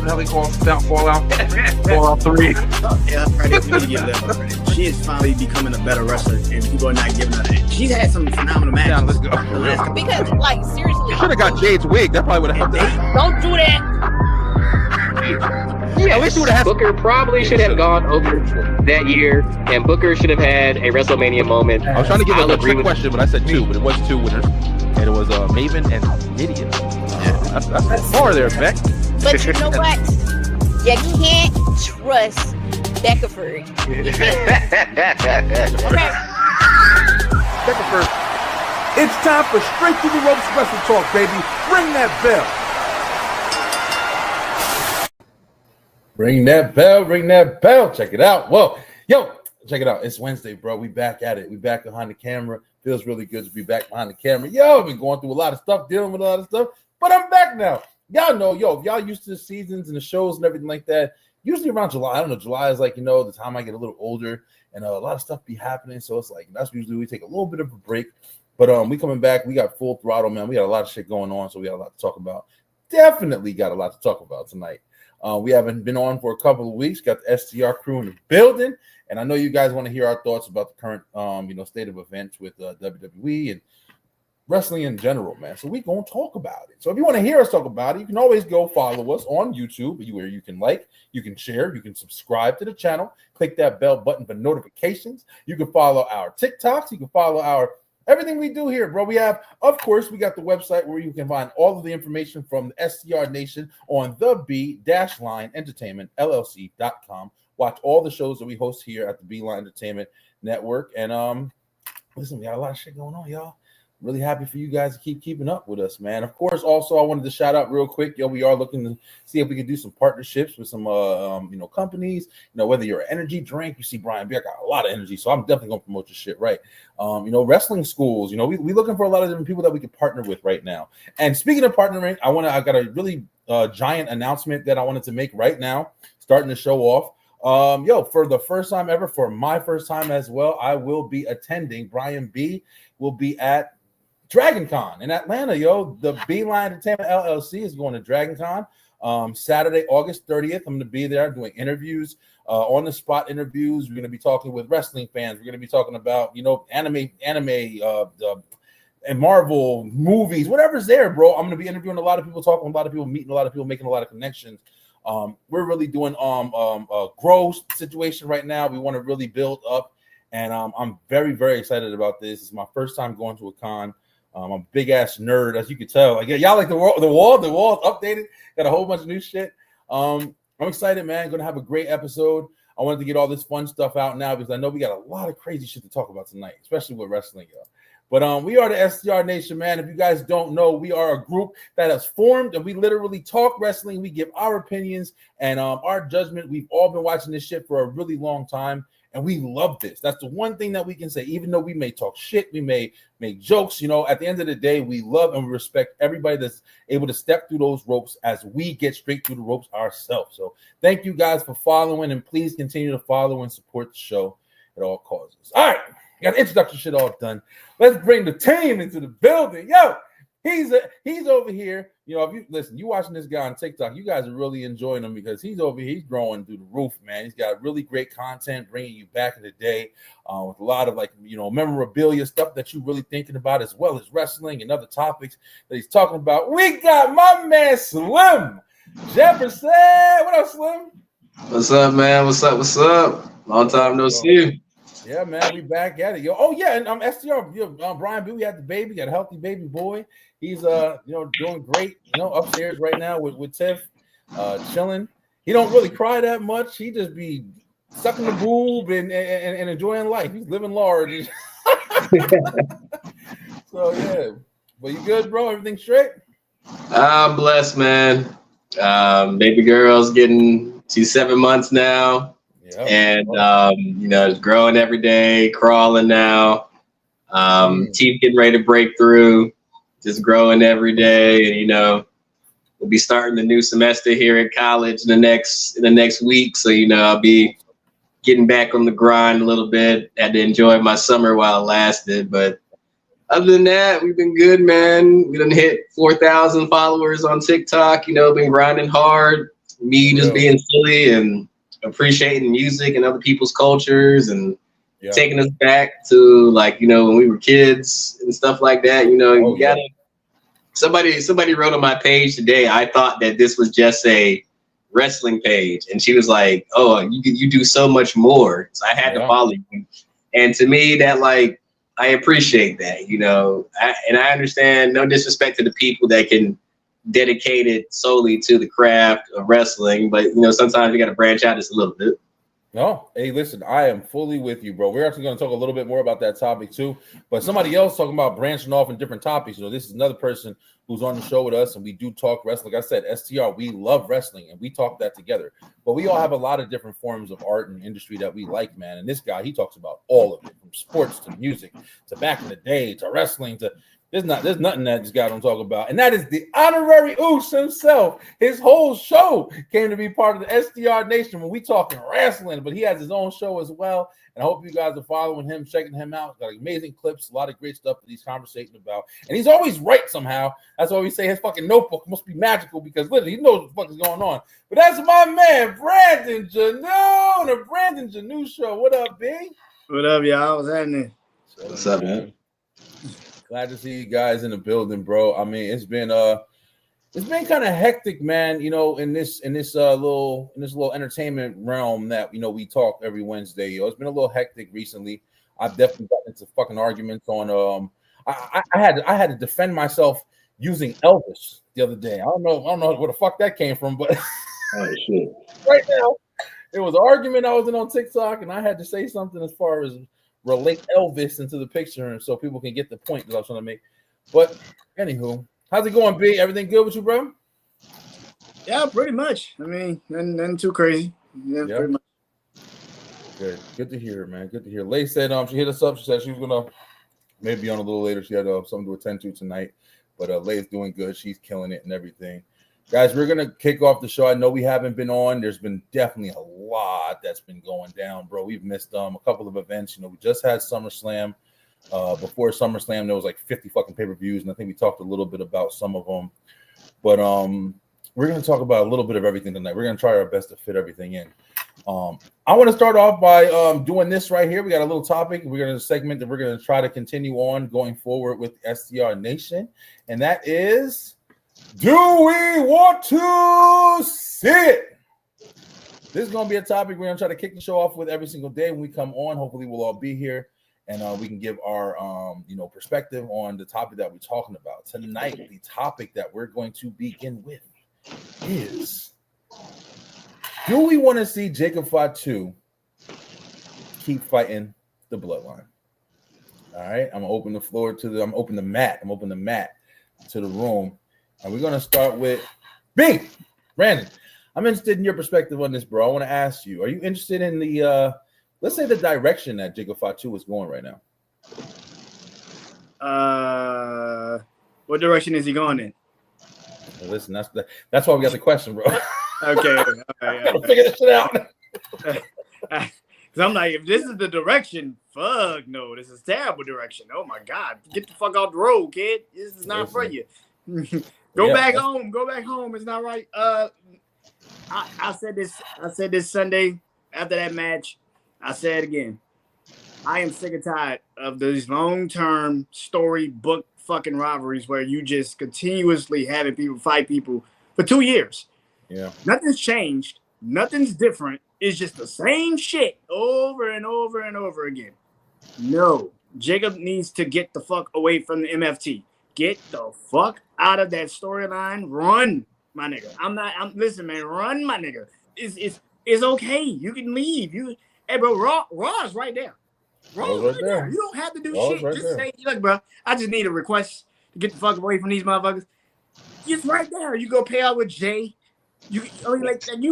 the hell they call Fallout? Fallout 3. Yeah, right. We need to give that credit. She is finally becoming a better wrestler, and people are not giving her that. She's had some phenomenal matches. Yeah, let's go. Because, like, seriously, You should have got Jade's wig. That probably would have helped. Don't do that. Yeah, at least you would have had. Booker probably should have gone over that year, and Booker should have had a WrestleMania moment. I was trying to give a trick question, but I said 2, but it was 2 winners, and it was Maven and Midian. That's far there, Beck. But you know what? You can't trust Beckford. Beckford. It's time for Straight to the Ropes Wrestle Talk, baby. Ring that bell. Ring that bell, ring that bell. Check it out. Whoa, yo, check it out. It's Wednesday, bro. We back at it. We back behind the camera. Feels really good to be back behind the camera. Yo, I've been going through a lot of stuff, dealing with a lot of stuff, but I'm back now. Y'all know, if y'all used to the seasons and the shows and everything like that, usually around July, I don't know, July is like, the time I get a little older and a lot of stuff be happening. So it's like, that's usually we take a little bit of a break, but we coming back. We got full throttle, man. We got a lot of shit going on. So we got a lot to talk about. Definitely got a lot to talk about tonight. We haven't been on for a couple of weeks. Got the STR crew in the building, and I know you guys want to hear our thoughts about the current, state of events with WWE and wrestling in general, man. So we gonna talk about it. So if you want to hear us talk about it, you can always go follow us on YouTube, where you can like, you can share, you can subscribe to the channel, click that bell button for notifications. You can follow our TikToks, you can follow our everything we do here, bro. We got the website where you can find all of the information from the STR Nation on the B-Line Entertainment LLC.com. Watch all the shows that we host here at the B-Line Entertainment Network. And listen, we got a lot of shit going on, y'all. Really happy for you guys to keep keeping up with us, man. Of course, also I wanted to shout out real quick. We are looking to see if we can do some partnerships with some companies. Whether you're an energy drink, you see Brian B, I got a lot of energy, so I'm definitely gonna promote your shit, right? Wrestling schools. We looking for a lot of different people that we can partner with right now. And speaking of partnering, I got a really giant announcement that I wanted to make right now, starting to show off. For the first time ever, for my first time as well, I will be attending. Brian B will be at Dragon Con in Atlanta, The B-Line Entertainment LLC is going to Dragon Con Saturday, August 30th. I'm going to be there doing interviews, on-the-spot interviews. We're going to be talking with wrestling fans. We're going to be talking about, anime, and Marvel movies, whatever's there, bro. I'm going to be interviewing a lot of people, talking to a lot of people, meeting a lot of people, making a lot of connections. We're really doing a growth situation right now. We want to really build up, and I'm very, very excited about this. It's my first time going to a con. I'm a big ass nerd, as you can tell. Like, y'all like the wall's updated, got a whole bunch of new shit. I'm excited, man. Gonna have a great episode. I wanted to get all this fun stuff out now because I know we got a lot of crazy shit to talk about tonight, especially with wrestling, y'all. But we are the STR Nation, man. If you guys don't know, we are a group that has formed, and we literally talk wrestling. We give our opinions and our judgment. We've all been watching this shit for a really long time, and we love this. That's the one thing that we can say. Even though we may talk shit, we may make jokes, at the end of the day, we love and we respect everybody that's able to step through those ropes as we get straight through the ropes ourselves. So thank you guys for following, and please continue to follow and support the show at all causes. All right. Got the introduction shit all done. Let's bring the team into the building. He's over here. If you listen, you watching this guy on TikTok, you guys are really enjoying him because he's over here. He's growing through the roof, man. He's got really great content, bringing you back in the day with a lot of memorabilia stuff that you're really thinking about, as well as wrestling and other topics that he's talking about. We got my man Slim Jefferson. What up, Slim? What's up, man? What's up? Long time no see. Yeah, man, we back at it, yo. Oh yeah, and STR, Brian B, we had the baby, got a healthy baby boy. He's doing great, upstairs right now with Tiff, chilling. He don't really cry that much. He just be sucking the boob and enjoying life. He's living large. So yeah, but you good, bro? Everything straight? I'm blessed, man. Baby girl's she's 7 months now. Yep. And it's growing every day, crawling now. Teeth getting ready to break through, just growing every day. And we'll be starting the new semester here at college in the next week. So I'll be getting back on the grind a little bit. Had to enjoy my summer while it lasted, but other than that, we've been good, man. We done hit 4,000 followers on TikTok. Been grinding hard. me just being silly and appreciating music and other people's cultures and taking us back to like, you know, when we were kids and stuff like that. You know, you gotta. Somebody wrote on my page today, I thought that this was just a wrestling page, and she was like, "Oh, you do so much more." So I had to follow you, and to me, that like I appreciate that, you know, and I understand. No disrespect to the people that can dedicate it solely to the craft of wrestling, but you know, sometimes you got to branch out just a little bit. No, hey, listen, I am fully with you, bro. We're actually going to talk a little bit more about that topic too. But somebody else talking about branching off in different topics. You know, this is another person who's on the show with us, and we do talk wrestling. Like I said, STR, we love wrestling, and we talk that together. But we all have a lot of different forms of art and industry that we like, man. And this guy, he talks about all of it, from sports to music to back in the day to wrestling to. There's nothing that this guy don't talk about. And that is the honorary Oos himself. His whole show came to be part of the STR Nation when we talking wrestling, but he has his own show as well. And I hope you guys are following him, checking him out. Got amazing clips, a lot of great stuff that he's conversating about. And he's always right somehow. That's why we say his fucking notebook must be magical, because literally he knows what the fuck is going on. But that's my man, Brandon JANEUE, the Brandon JANEUE Show. What up, B? What up, y'all? What's happening? What's up, man? Glad to see you guys in the building, bro. I mean, it's been kind of hectic, man. You know, in this little entertainment realm that, you know, we talk every Wednesday. Yo, it's been a little hectic recently. I've definitely gotten into fucking arguments on. I had to defend myself using Elvis the other day. I don't know where the fuck that came from, but oh shit! Right now, it was an argument I was in on TikTok, and I had to say something as far as relate Elvis into the picture, and so people can get the point that I was trying to make. But anywho, how's it going, B? Everything good with you, bro? Yeah, pretty much. I mean, nothing too crazy. Yeah, pretty much. Good to hear, man. Good to hear. Lay said she hit us up. She said she was gonna maybe be on a little later. She had something to attend to tonight, but Lay's doing good. She's killing it and everything. Guys, we're going to kick off the show. I know we haven't been on. There's been definitely a lot that's been going down, bro. We've missed a couple of events. You know, we just had SummerSlam. Before SummerSlam, there was like 50 fucking pay-per-views, and I think we talked a little bit about some of them. But we're going to talk about a little bit of everything tonight. We're going to try our best to fit everything in. I want to start off by doing this right here. We got a little topic. We're going to segment that we're going to try to continue on going forward with STR Nation, and that is... do we want to see it? This is going to be a topic we're going to try to kick the show off with every single day when we come on. Hopefully, we'll all be here, and we can give our perspective on the topic that we're talking about tonight. The topic that we're going to begin with is: do we want to see Jacob Fatu keep fighting the bloodline? All right, I'm gonna open the floor to the. I'm open the mat to the room. And we're going to start with B. Brandon, I'm interested in your perspective on this, bro. I want to ask you, are you interested in the, let's say, the direction that Jacob Fatu is going right now? What direction is he going in? Well, listen, that's why we got the question, bro. Okay. All right. Gotta figure this shit out. Because I'm like, if this is the direction, fuck no, this is terrible direction. Oh my God, get the fuck off the road, kid. This is not for you. Go back home. It's not right. I said this Sunday after that match. I said it again. I am sick and tired of these long-term storybook fucking rivalries where you just continuously having people fight people for 2 years. Yeah. Nothing's changed. Nothing's different. It's just the same shit over and over and over again. No. Jacob needs to get the fuck away from the MFT. Get the fuck out of that storyline. Run, my nigga. Listen, man. Run, my nigga. It's okay. You can leave. Hey, bro. Raw is right there. Raw is right there. You don't have to do shit. Right, just say, look, bro. I just need a request to get the fuck away from these motherfuckers. It's right there. You go pay out with Jay. You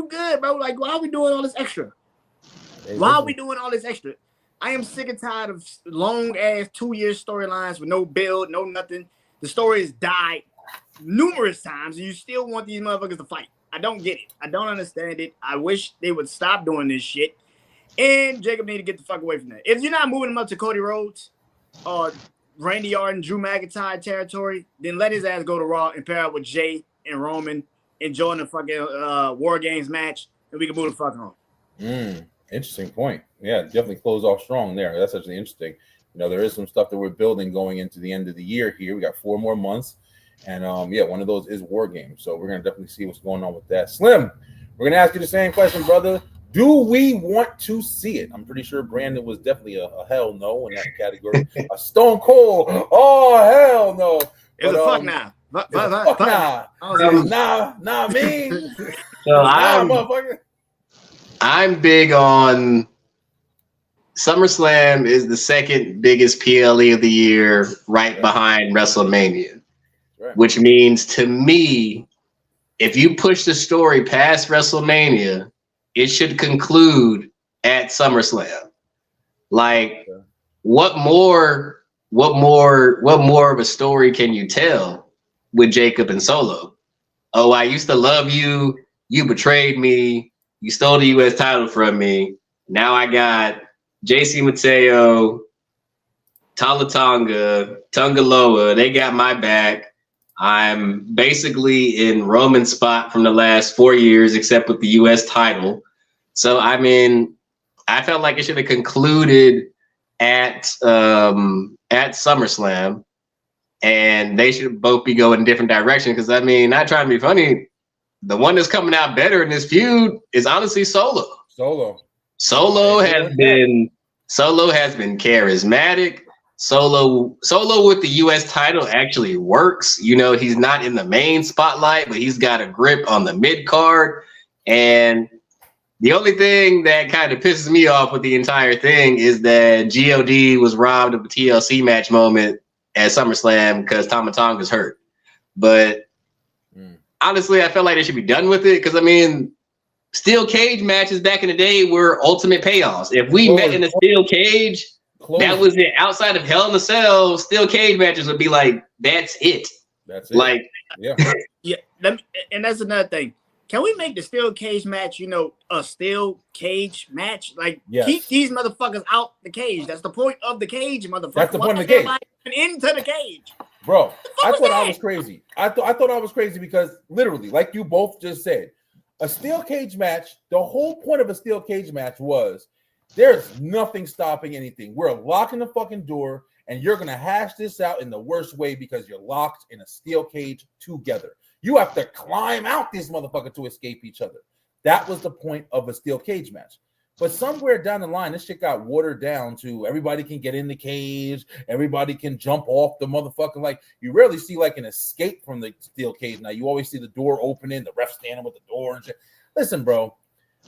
good, bro? Like, why are we doing all this extra? Why are we doing all this extra? I am sick and tired of long ass 2-year storylines with no build, no nothing. The story has died numerous times, and you still want these motherfuckers to fight. I don't get it. I don't understand it. I wish they would stop doing this shit. And Jacob need to get the fuck away from that. If you're not moving him up to Cody Rhodes or Randy Orton, Drew McIntyre territory, then let his ass go to Raw and pair up with Jay and Roman enjoying the fucking War Games match, and we can move the fuck on. Interesting point. Yeah, definitely close off strong there. That's actually interesting. You know, there is some stuff that we're building going into the end of the year here. We got 4 more months. And yeah, one of those is War Games. So we're going to definitely see what's going on with that. Slim, we're going to ask you the same question, brother. Do we want to see it? I'm pretty sure Brandon was definitely a hell no in that category. A Stone Cold. Oh, hell no. It's a fuck now. Fuck nah. Nah, me. So I'm big on SummerSlam is the second biggest PLE of the year, right behind WrestleMania. Right. Which means to me, if you push the story past WrestleMania, it should conclude at SummerSlam. Like, what more of a story can you tell with Jacob and Solo? Oh, I used to love you. You betrayed me. You stole the U.S. title from me. Now I got JC Mateo, Talatonga, Tungaloa. They got my back. I'm basically in Roman's spot from the last 4 years, except with the U.S. title. So, I mean, I felt like it should have concluded at SummerSlam, and they should both be going in different directions. Because, I mean, not trying to be funny, the one that's coming out better in this feud is honestly Solo. Solo has been charismatic. Solo with the U.S. title actually works. You know, he's not in the main spotlight, but he's got a grip on the mid card. And the only thing that kind of pisses me off with the entire thing is that God was robbed of a TLC match moment at SummerSlam because Tama Tonga's hurt. But honestly, I felt like they should be done with it because, I mean, steel cage matches back in the day were ultimate payoffs. If we met in a steel cage, that was it. Outside of Hell in a Cell, steel cage matches would be like, that's it. That's it. Like, yeah. And that's another thing. Can we make the steel cage match, you know, a steel cage match? Like, keep these motherfuckers out the cage. That's the point of the cage, motherfucker. That's the point of the cage. Into the cage. Bro, I thought I was crazy. I thought I was crazy because literally, like you both just said, a steel cage match, the whole point of a steel cage match was there's nothing stopping anything. We're locking the fucking door, and you're going to hash this out in the worst way because you're locked in a steel cage together. You have to climb out this motherfucker to escape each other. That was the point of a steel cage match. But somewhere down the line, this shit got watered down to everybody can get in the cage. Everybody can jump off the motherfucker. Like, you rarely see like an escape from the steel cage. Now, you always see the door opening, the ref standing with the door and shit. Listen, bro,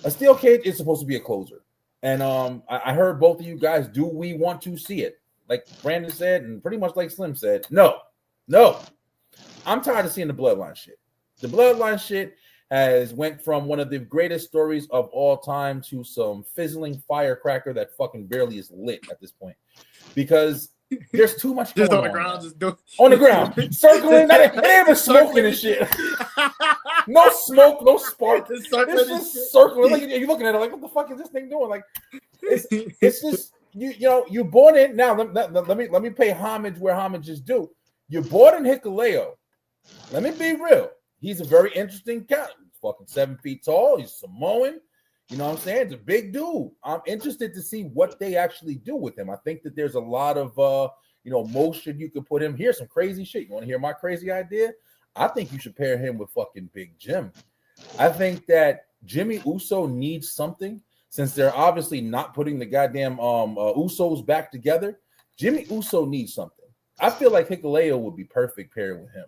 a steel cage is supposed to be a closer. And I heard both of you guys, do we want to see it? Like Brandon said, and pretty much like Slim said, no. I'm tired of seeing the bloodline shit. The bloodline shit has went from one of the greatest stories of all time to some fizzling firecracker that fucking barely is lit at this point. Because there's too much going on the ground. On the ground. Circling. They ain't even smoking and shit. No smoke, no spark. It's just circling. Like, you're looking at it like, what the fuck is this thing doing? Like, it's just, you know, you bought in. Now, let me pay homage where homage is due. You bought in Hikuleo. Let me be real. He's a very interesting cat. He's fucking 7 feet tall. He's Samoan. You know what I'm saying? It's a big dude. I'm interested to see what they actually do with him. I think that there's a lot of, motion you could put him. Here's some crazy shit. You want to hear my crazy idea? I think you should pair him with fucking Big Jim. I think that Jimmy Uso needs something since they're obviously not putting the goddamn Usos back together. Jimmy Uso needs something. I feel like Hikuleo would be perfect paired with him.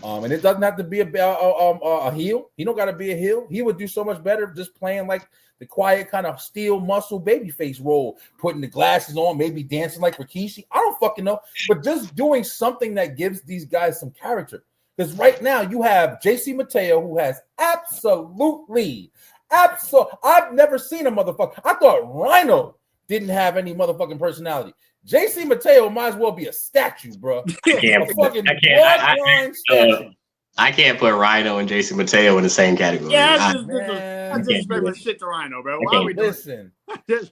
And it doesn't have to be a heel. He don't got to be a heel. He would do so much better just playing like the quiet kind of steel muscle babyface role, putting the glasses on, maybe dancing like Rikishi. I don't fucking know. But just doing something that gives these guys some character. Because right now you have JC Mateo, who has absolutely. I've never seen a motherfucker. I thought Rhino didn't have any motherfucking personality. JC Mateo might as well be a statue, bro. I can't put Rhino and JC Mateo in the same category. Yeah, that's disrespectful shit to Rhino, bro. Why are we doing? Listen, I think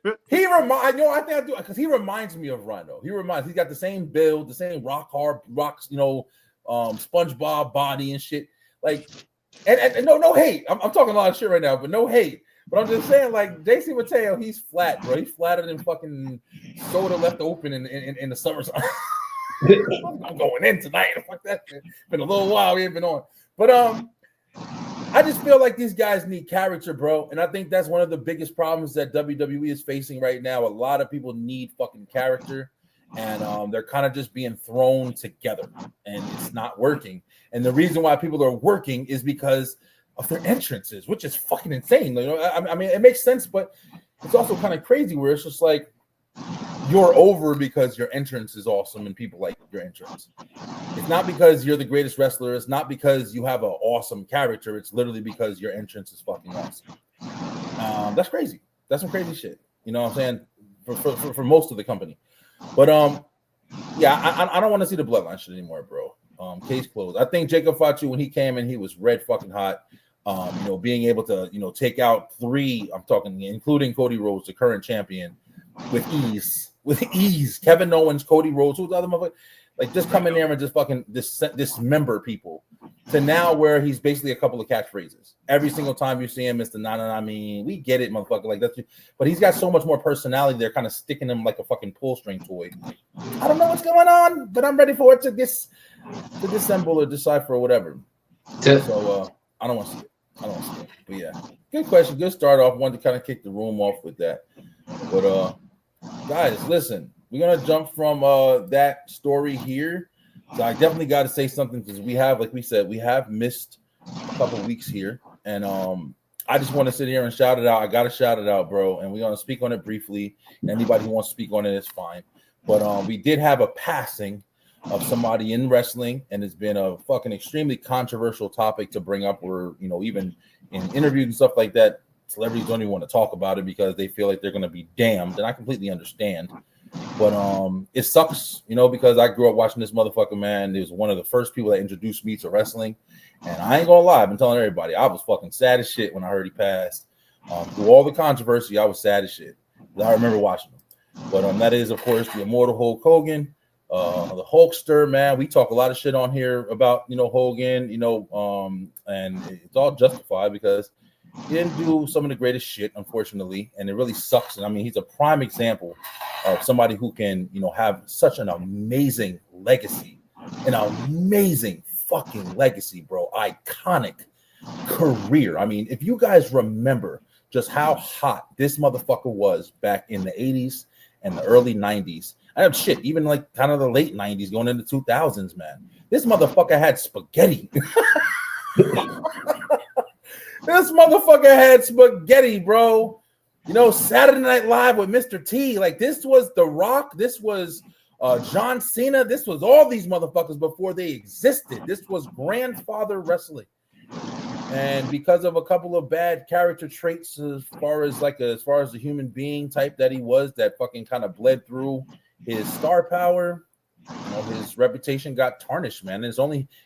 I do because he reminds me of Rhino. He's got the same build, the same rock, SpongeBob body and shit. Like, And no hate. I'm talking a lot of shit right now, but no hate. But I'm just saying, like, JC Mateo, he's flat, bro. He's flatter than fucking soda left open in the summertime. I'm going in tonight. Fuck that shit. Been a little while we ain't been on. But I just feel like these guys need character, bro. And I think that's one of the biggest problems that WWE is facing right now. A lot of people need fucking character. And they're kind of just being thrown together. And it's not working. And the reason why people are working is because of their entrances, which is fucking insane. You know, I mean, it makes sense, but it's also kind of crazy where it's just like you're over because your entrance is awesome and people like your entrance. It's not because you're the greatest wrestler. It's not because you have an awesome character. It's literally because your entrance is fucking awesome. That's crazy. That's some crazy shit. You know what I'm saying? For most of the company. But yeah, I don't want to see the bloodline shit anymore, bro. Case closed. I think Jacob Fatu, when he came in, he was red fucking hot. You know, being able to, you know, take out 3, I'm talking, including Cody Rhodes, the current champion, with ease. Kevin Owens, Cody Rhodes, who's the other motherfucker? Like, just come in there and just fucking dismember people. To now where he's basically a couple of catchphrases. Every single time you see him, it's the I mean, we get it, motherfucker. Like, that's, but he's got so much more personality. They're kind of sticking him like a fucking pull string toy. I don't know what's going on, but I'm ready for it to disassemble or decipher or whatever. So I don't want to see it. But yeah, good question. Good start off. Wanted to kind of kick the room off with that. But guys, listen, we're gonna jump from that story here. So I definitely got to say something because we have, like we said, we have missed a couple of weeks here, and I just want to sit here and shout it out. I got to shout it out, bro, and we're gonna speak on it briefly. Anybody who wants to speak on it is fine. But we did have a passing of somebody in wrestling, and it's been a fucking extremely controversial topic to bring up. Where, you know, even in interviews and stuff like that, celebrities don't even want to talk about it because they feel like they're going to be damned, and I completely understand. But it sucks, you know, because I grew up watching this motherfucker, man. He was one of the first people that introduced me to wrestling, and I ain't gonna lie, I've been telling everybody, I was fucking sad as shit when I heard he passed. Through all the controversy, I was sad as shit. I remember watching him. But that is, of course, the immortal Hulk Hogan. The Hulkster, man. We talk a lot of shit on here about, you know, Hogan, you know, and it's all justified because he didn't do some of the greatest shit, unfortunately, and it really sucks. And I mean, he's a prime example of somebody who can, you know, have such an amazing legacy, an amazing fucking legacy, bro. Iconic career. I mean, if you guys remember just how hot this motherfucker was back in the 80s and the early 90s, I have shit, even like kind of the late 90s going into 2000s, man. This motherfucker had spaghetti. This motherfucker had spaghetti, bro. You know, Saturday Night Live with Mr. T. Like, this was The Rock. This was John Cena. This was all these motherfuckers before they existed. This was grandfather wrestling. And because of a couple of bad character traits as far as the human being type that he was, that fucking kind of bled through his star power, you know, his reputation got tarnished, man. And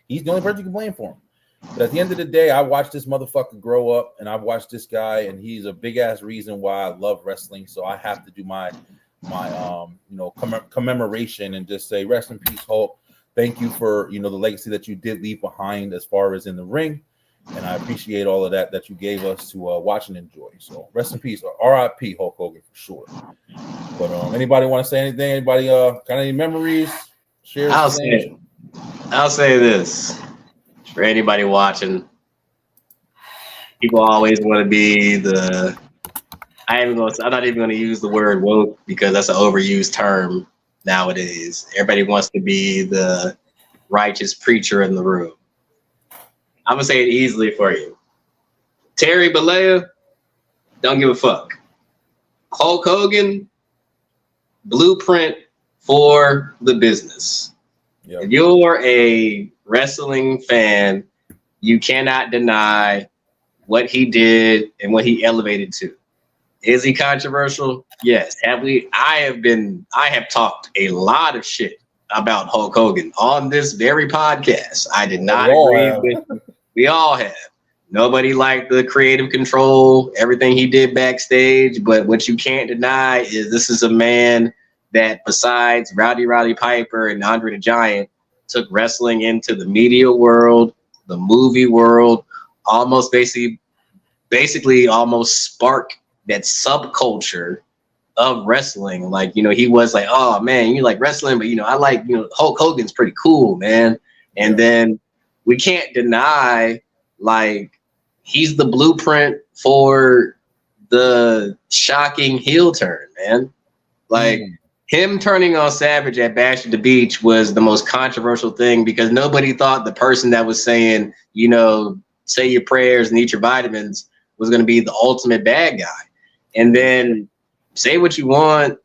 he's the only person you can blame for him. But at the end of the day, I watched this motherfucker grow up, and I've watched this guy, and he's a big ass reason why I love wrestling. So I have to do my commemoration and just say, rest in peace, Hulk. Thank you for, you know, the legacy that you did leave behind as far as in the ring, and I appreciate all of that you gave us to watch and enjoy. So rest in peace, R.I.P. Hulk Hogan for sure. But anybody want to say anything? Anybody got any memories? Share. I'll say this. For anybody watching, people always want to be I'm not even going to use the word woke because that's an overused term nowadays. Everybody wants to be the righteous preacher in the room. I'm going to say it easily for you. Terry Bollea, don't give a fuck. Hulk Hogan, blueprint for the business. Yep. If you're a wrestling fan, you cannot deny what he did and what he elevated to. Is he controversial? Yes. I have talked a lot of shit about Hulk Hogan on this very podcast. I did not agree with. We all have. Nobody liked the creative control, everything he did backstage, but what you can't deny is this is a man that, besides Roddy Piper and Andre the Giant, took wrestling into the media world, the movie world, almost basically almost spark that subculture of wrestling. Like, you know, he was like, oh man, you like wrestling, but you know, I like, you know, Hulk Hogan's pretty cool, man. And then we can't deny, like, he's the blueprint for the shocking heel turn, man. Like, him turning on Savage at Bash at the Beach was the most controversial thing because nobody thought the person that was saying, you know, say your prayers and eat your vitamins was going to be the ultimate bad guy. And then say what you want,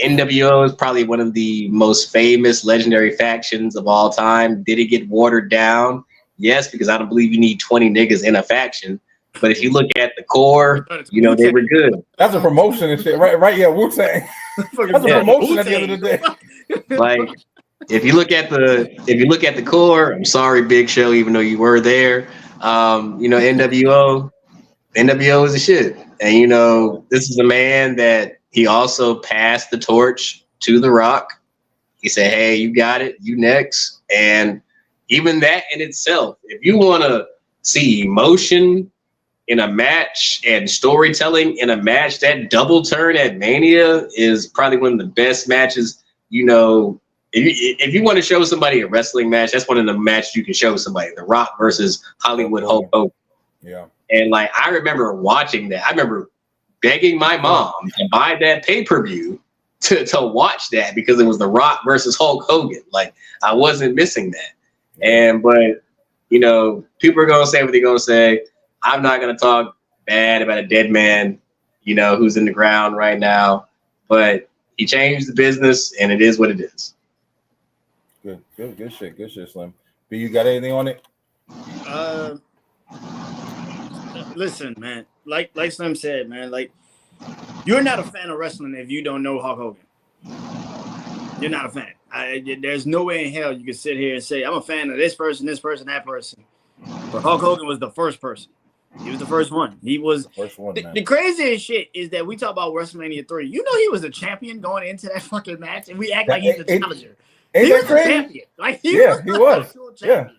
NWO is probably one of the most famous legendary factions of all time. Did it get watered down? Yes, because I don't believe you need 20 niggas in a faction. But if you look at the core, you know, they were good. That's a promotion and shit, right? Yeah, Wu-Tang. That's a promotion at the end of the day. Like, if you look at the core, I'm sorry, Big Show, even though you were there. You know, NWO is a shit. And you know, this is a man that he also passed the torch to The Rock. He said, hey, you got it, you next. And even that in itself, if you want to see emotion in a match and storytelling in a match, that double turn at Mania is probably one of the best matches. You know, if you want to show somebody a wrestling match, that's one of the matches you can show somebody. The Rock versus Hollywood Hulk Hogan. Yeah. And like, I remember watching that. I remember begging my mom to buy that pay-per-view to watch that because it was The Rock versus Hulk Hogan. Like, I wasn't missing that. But you know, people are gonna say what they're gonna say. I'm not going to talk bad about a dead man, you know, who's in the ground right now, but he changed the business and it is what it is. Good shit, Slim. B, you got anything on it? Listen, man, like Slim said, man, like, you're not a fan of wrestling if you don't know Hulk Hogan. You're not a fan. There's no way in hell you can sit here and say, I'm a fan of this person, that person. But Hulk Hogan was the first person. He was the first one. He was the first one. The craziest shit is that we talk about WrestleMania 3. You know, he was a champion going into that fucking match, and we act like he's the challenger. He was a champion. Like, he was. Yeah.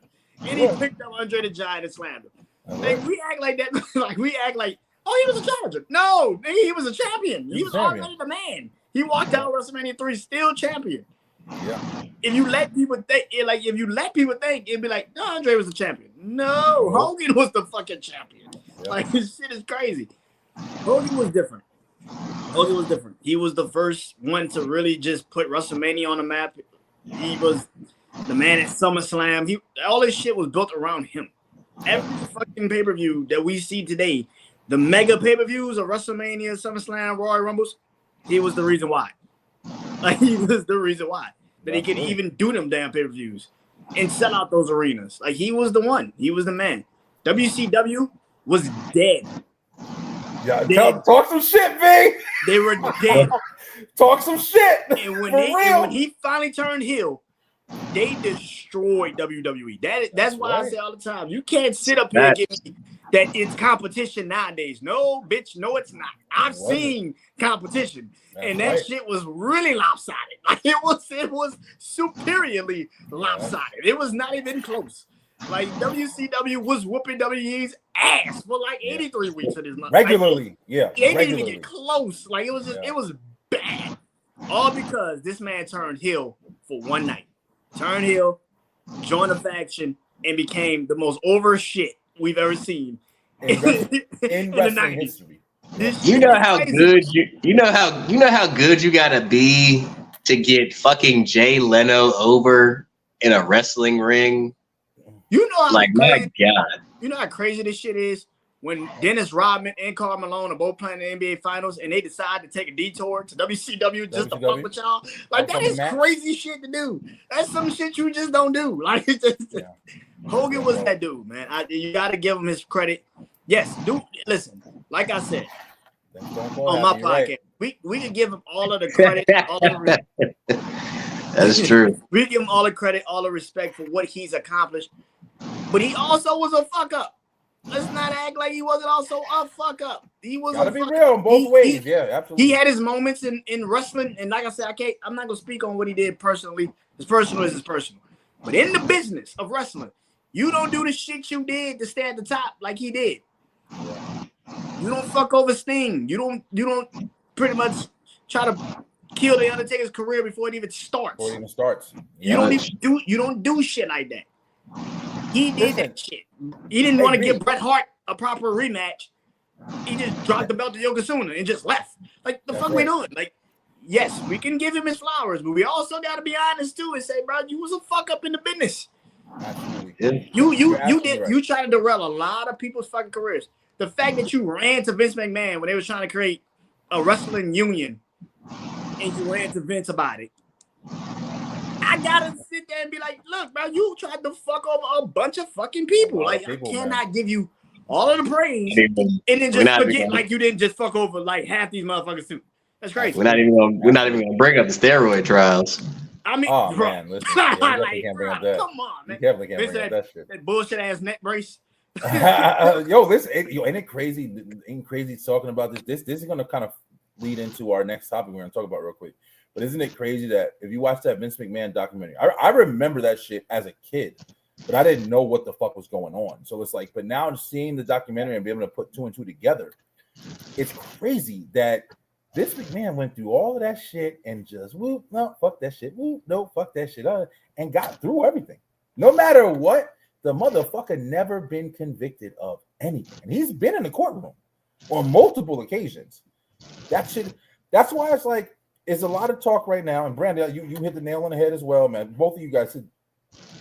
And he picked up Andre the Giant and slammed him. Like, we act like that. Like, we act like, oh, he was a challenger. No, he was a champion. He was already the man. He walked out of WrestleMania 3 still champion. Yeah. If you let people think, it'd be like, no, Andre was the champion. No, Hogan was the fucking champion. Yeah. Like, this shit is crazy. Hogan was different. He was the first one to really just put WrestleMania on the map. He was the man at SummerSlam. All this shit was built around him. Every fucking pay-per-view that we see today, the mega pay-per-views of WrestleMania, SummerSlam, Royal Rumbles, he was the reason why. Like, he was the reason why. That he could even do them damn pay-per-views and sell out those arenas. Like, he was the one. He was the man. WCW was dead. Yeah, talk some shit, B. They were dead. Talk some shit. And when he finally turned heel, they destroyed WWE. That's why I say all the time, you can't sit up here and give me that it's competition nowadays. No, bitch, no, it's not. I've seen competition. And that shit was really lopsided. Like, it was superiorly lopsided. It was not even close. Like, WCW was whooping WWE's ass for like 83 weeks of this month. Regularly, They didn't even get close. Like, it was just, it was bad. All because this man turned heel for one night. Turned heel, joined a faction, and became the most over shit we've ever seen in the 90s. History. You know how good you gotta be to get fucking Jay Leno over in a wrestling ring. You know how my God. You know how crazy this shit is when Dennis Rodman and Karl Malone are both playing the NBA Finals and they decide to take a detour to WCW just to fuck with y'all. Like, that is crazy shit to do. That's some shit you just don't do. Like, Hogan was that dude, man. You gotta give him his credit. Yes, dude. Listen, like I said on my podcast, we can give him all of the credit, all of the respect. That's true. We give him all the credit, all the respect for what he's accomplished. But he also was a fuck up. Let's not act like he wasn't also a fuck up. He was gotta be real in both ways. Yeah, absolutely. He had his moments in wrestling, and like I said, I'm not gonna speak on what he did personally. His personal is his personal. But in the business of wrestling, You don't do the shit you did to stay at the top like he did. You don't fuck over Sting. You don't pretty much try to kill the Undertaker's career before it even starts. You don't do shit like that. He did that shit. He didn't want to give Bret Hart a proper rematch. He just dropped the belt to Yokozuna and just left. Like, the fuck we doing? Like, yes, we can give him his flowers, but we also got to be honest too and say, bro, you was a fuck up in the business. Absolutely. You tried to derail a lot of people's fucking careers. The fact that you ran to Vince McMahon when they was trying to create a wrestling union and you ran to Vince about it. I gotta sit there and be like, look, bro, you tried to fuck over a bunch of fucking people. Like, I cannot give you all of the praise and then just forget like you didn't just fuck over like half these motherfuckers too. That's crazy. We're not even gonna bring up the steroid trials. I mean, oh bro, man, listen, like, bro, come on, man. You definitely can't bring up that shit. That bullshit ass neck brace. Ain't it crazy? Ain't crazy talking about this. This is gonna kind of lead into our next topic we're gonna talk about real quick. But isn't it crazy that if you watch that Vince McMahon documentary, I remember that shit as a kid, but I didn't know what the fuck was going on. So it's like, but now seeing the documentary and being able to put two and two together, it's crazy that Vince McMahon went through all of that shit and just whoop, no, fuck that shit, whoop, no, fuck that shit, and got through everything. No matter what, the motherfucker never been convicted of anything. And he's been in the courtroom on multiple occasions. That shit, that's why it's like, it's a lot of talk right now. And Brandon, you hit the nail on the head as well, man. Both of you guys hit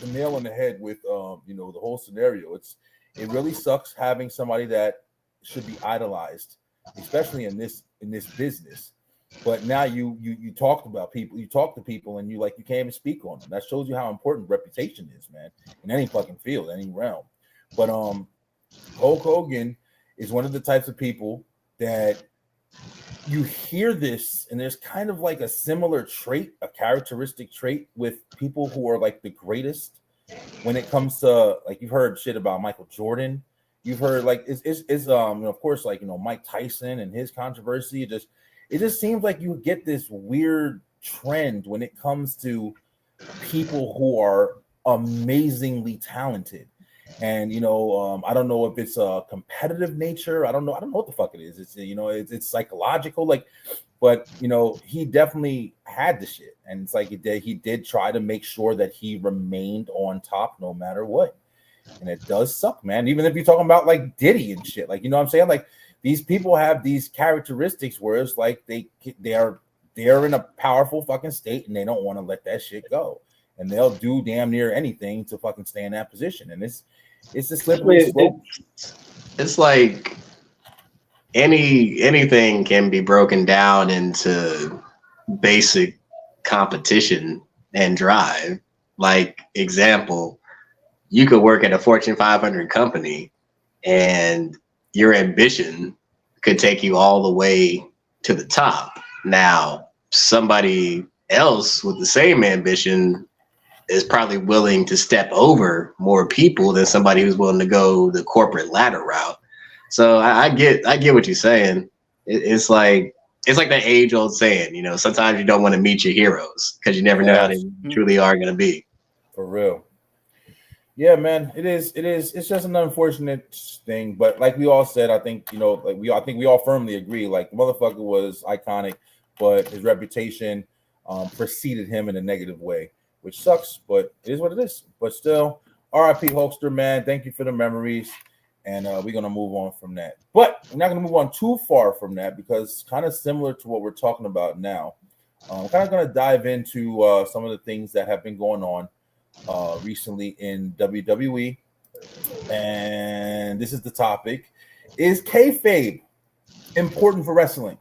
the nail on the head with the whole scenario. It really sucks having somebody that should be idolized, especially in this business. But now you talked about people, you talk to people, and you can't even speak on them. That shows you how important reputation is, man, in any fucking field, any realm. But Hulk Hogan is one of the types of people that you hear this, and there's kind of like a similar trait, a characteristic trait with people who are like the greatest when it comes to, like, you've heard shit about Michael Jordan. You've heard like of course, like, Mike Tyson and his controversy. It just seems like you get this weird trend when it comes to people who are amazingly talented. And I don't know if it's a competitive nature. I don't know what the fuck it is. It's it's psychological, but he definitely had the shit, and it's like he did try to make sure that he remained on top no matter what. And it does suck, man. Even if you're talking about like Diddy and shit, like, what I'm saying, like, these people have these characteristics where it's like they're in a powerful fucking state and they don't want to let that shit go, and they'll do damn near anything to fucking stay in that position. And it's a slippery slope. It's like anything can be broken down into basic competition and drive. Like, example, you could work at a Fortune 500 company and your ambition could take you all the way to the top. Now, somebody else with the same ambition is probably willing to step over more people than somebody who's willing to go the corporate ladder route. So I get what you're saying. It's like that age-old saying, sometimes you don't want to meet your heroes because you never know how they truly are going to be. For real. Yeah, man, it is. It's just an unfortunate thing, but like we all said, I think we all firmly agree. Like, the motherfucker was iconic, but his reputation preceded him in a negative way, which sucks, but it is what it is. But still, R.I.P. Hulkster, man. Thank you for the memories, and we're gonna move on from that. But we're not gonna move on too far from that because it's kind of similar to what we're talking about now. I'm kind of gonna dive into some of the things that have been going on recently in WWE, and this is the topic: is kayfabe important for wrestling?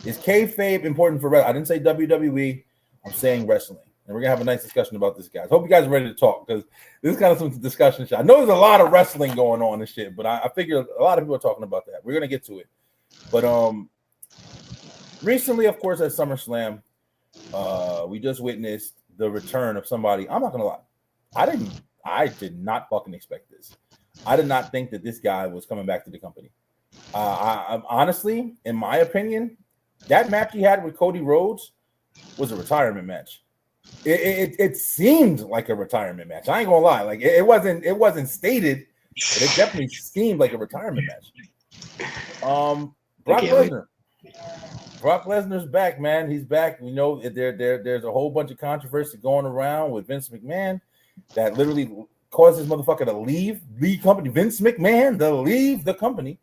Is kayfabe important for wrestling? I didn't say WWE. I'm saying wrestling. And we're gonna have a nice discussion about this, guys. Hope you guys are ready to talk, because this is kind of some discussion shit. I know there's a lot of wrestling going on and shit, but I figure a lot of people are talking about that. We're gonna get to it. But recently, of course, at SummerSlam, we just witnessed the return of somebody. I'm not gonna lie, I did not fucking expect this. I did not think that this guy was coming back to the company. I honestly, in my opinion, that match he had with Cody Rhodes was a retirement match. It seemed like a retirement match. I ain't gonna lie. Like it wasn't stated, but it definitely seemed like a retirement match. Brock Lesnar. Brock Lesnar's back, man. He's back. We know there's a whole bunch of controversy going around with Vince McMahon that literally caused this motherfucker to leave the company. Vince McMahon to leave the company,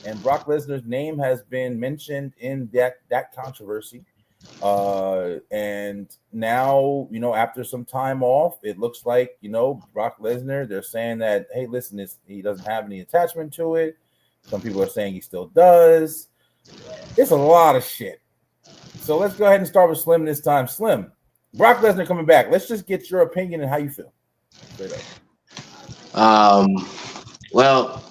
and Brock Lesnar's name has been mentioned in that controversy. And now, after some time off, it looks like, Brock Lesnar, they're saying that, hey, listen, he doesn't have any attachment to it. Some people are saying he still does. It's a lot of shit. So let's go ahead and start with Slim this time. Slim, Brock Lesnar coming back. Let's just get your opinion and how you feel. Straight up. Well,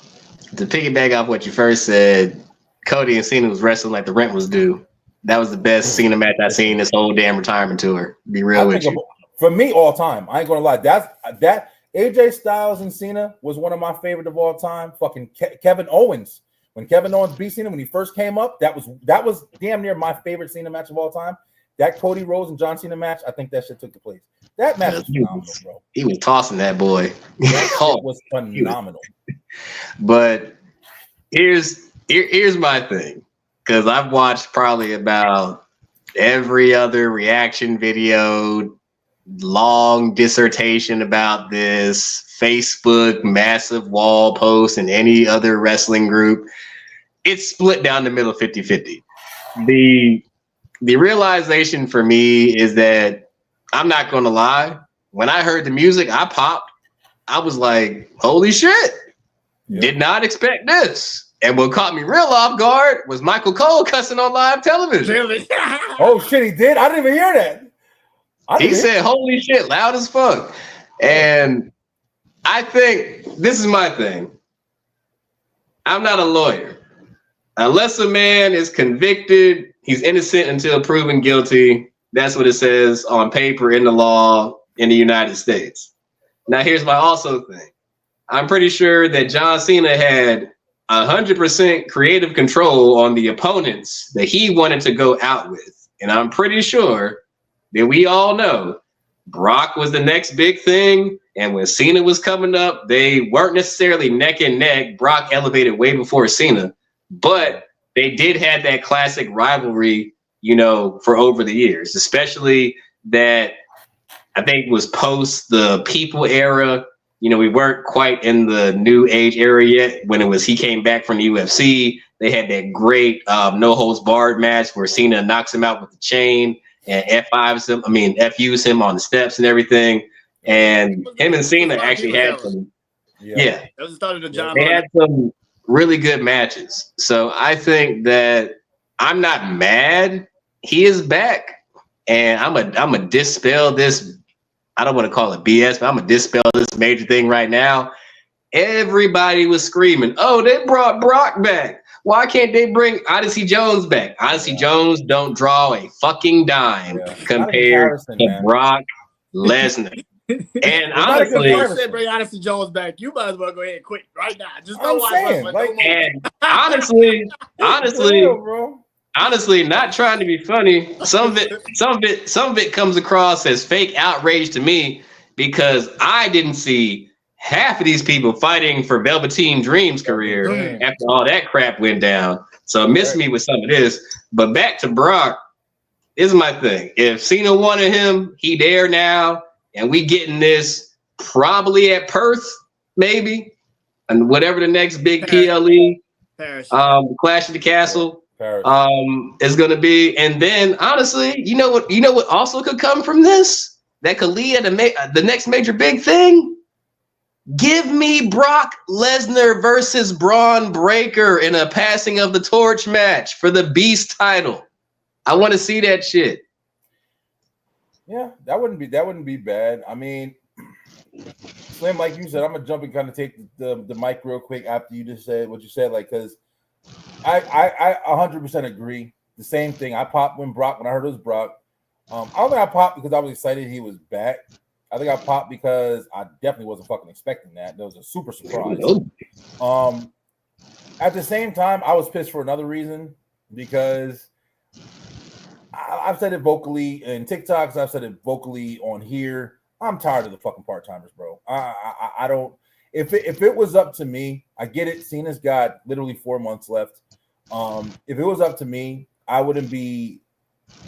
to piggyback off what you first said, Cody and Cena was wrestling like the rent was due. That was the best Cena match I've seen this whole damn retirement tour. Be real with you. For me, all time. I ain't gonna lie. That AJ Styles and Cena was one of my favorite of all time. Fucking Kevin Owens. When Kevin Owens beat Cena when he first came up, that was damn near my favorite Cena match of all time. That Cody Rhodes and John Cena match, I think that shit took the place. That match was phenomenal, bro. He was tossing that boy. That shit was phenomenal. But here's my thing, because I've watched probably about every other reaction video, long dissertation about this, Facebook massive wall post, and any other wrestling group. It's split down the middle 50-50. The realization for me is that, I'm not going to lie, when I heard the music, I popped. I was like, holy shit. Yeah. Did not expect this. And what caught me real off guard was Michael Cole cussing on live television. Oh shit, he did? I didn't even hear that. He said, holy shit, loud as fuck. And I think this is my thing. I'm not a lawyer. Unless a man is convicted, he's innocent until proven guilty. That's what it says on paper in the law in the United States. Now, here's my also thing. I'm pretty sure that John Cena had 100% creative control on the opponents that he wanted to go out with. And I'm pretty sure that we all know Brock was the next big thing. And when Cena was coming up, they weren't necessarily neck and neck. Brock elevated way before Cena, but they did have that classic rivalry, for over the years, especially that I think was post the People era. We weren't quite in the new age era yet when he came back from the UFC. They had that great no holds barred match where Cena knocks him out with the chain and FUs him on the steps and everything. And him and Cena actually had some, that was the start of the John. They had some really good matches. So I think that I'm not mad. He is back, and I'm a dispel this. I don't want to call it BS, but I'm gonna dispel this major thing right now. Everybody was screaming, "Oh, they brought Brock back. Why can't they bring Odyssey Jones back?" Odyssey Jones don't draw a fucking dime compared to Brock Lesnar. And honestly, I said bring Odyssey Jones back. You might as well go ahead and quit right now. Just don't watch wrestling. And honestly, not trying to be funny. Some of it comes across as fake outrage to me because I didn't see half of these people fighting for Velveteen Dream's career after all that crap went down. So miss me with some of this. But back to Brock, this is my thing. If Cena wanted him, he there now. And we getting this probably at Perth, maybe, and whatever the next big PLE, Clash of the Castle, is going to be. And then, honestly, you know what also could come from this? That could lead to the next major big thing. Give me Brock Lesnar versus Braun Breaker in a passing of the torch match for the Beast title. I want to see that shit. Yeah, that wouldn't be bad. I mean, Slim, like you said, I'm gonna jump and kind of take the mic real quick after you just said what you said, like, because I 100% agree. The same thing. I popped when I heard it was Brock. I don't think I popped because I was excited he was back. I think I popped because I definitely wasn't fucking expecting that. That was a super surprise. At the same time, I was pissed for another reason because I've said it vocally in TikToks. I've said it vocally on here. I'm tired of the fucking part-timers, bro. I don't. If it was up to me, I get it. Cena's got literally 4 months left. If it was up to me, I wouldn't be.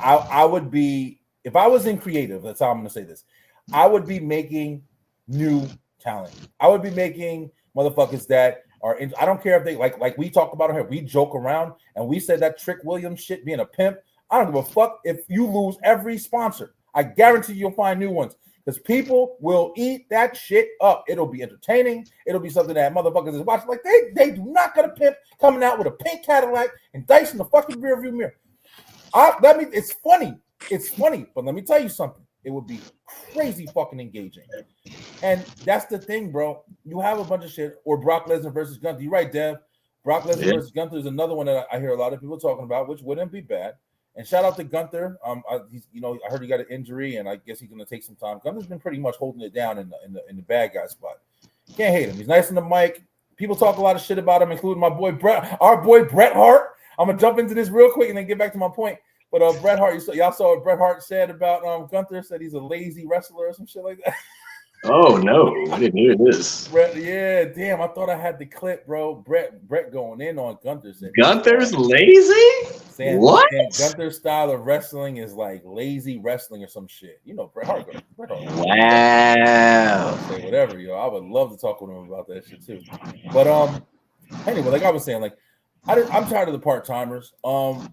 I would be, if I was in creative. That's how I'm going to say this. I would be making new talent. I would be making motherfuckers that are in. I don't care if they like we talked about here. We joke around and we said that Trick Williams shit being a pimp. I don't give a fuck if you lose every sponsor. I guarantee you'll find new ones because people will eat that shit up. It'll be entertaining. It'll be something that motherfuckers is watching. Like they do not got a pimp coming out with a pink Cadillac and dice in the fucking rearview mirror. It's funny. It's funny, but let me tell you something. It would be crazy fucking engaging. And that's the thing, bro. You have a bunch of shit. Or Brock Lesnar versus Gunther. You're right, Dev. Brock Lesnar versus Gunther is another one that I hear a lot of people talking about, which wouldn't be bad. And shout out to Gunther. I heard he got an injury, and I guess he's going to take some time. Gunther's been pretty much holding it down in the bad guy spot. Can't hate him. He's nice on the mic. People talk a lot of shit about him, including my boy our boy Bret Hart. I'm gonna jump into this real quick and then get back to my point. But Bret Hart, y'all saw what Bret Hart said about Gunther. Said he's a lazy wrestler or some shit like that. Oh no, I didn't hear this. Bret, yeah, damn, I thought I had the clip, bro. Bret going in on Gunther. Said, Gunther's lazy? Saying, what? Gunther's style of wrestling is like lazy wrestling or some shit. You know, Bret Hart. Wow. Say whatever, yo. I would love to talk with him about that shit too. But anyway, like I was saying, like I'm tired of the part-timers.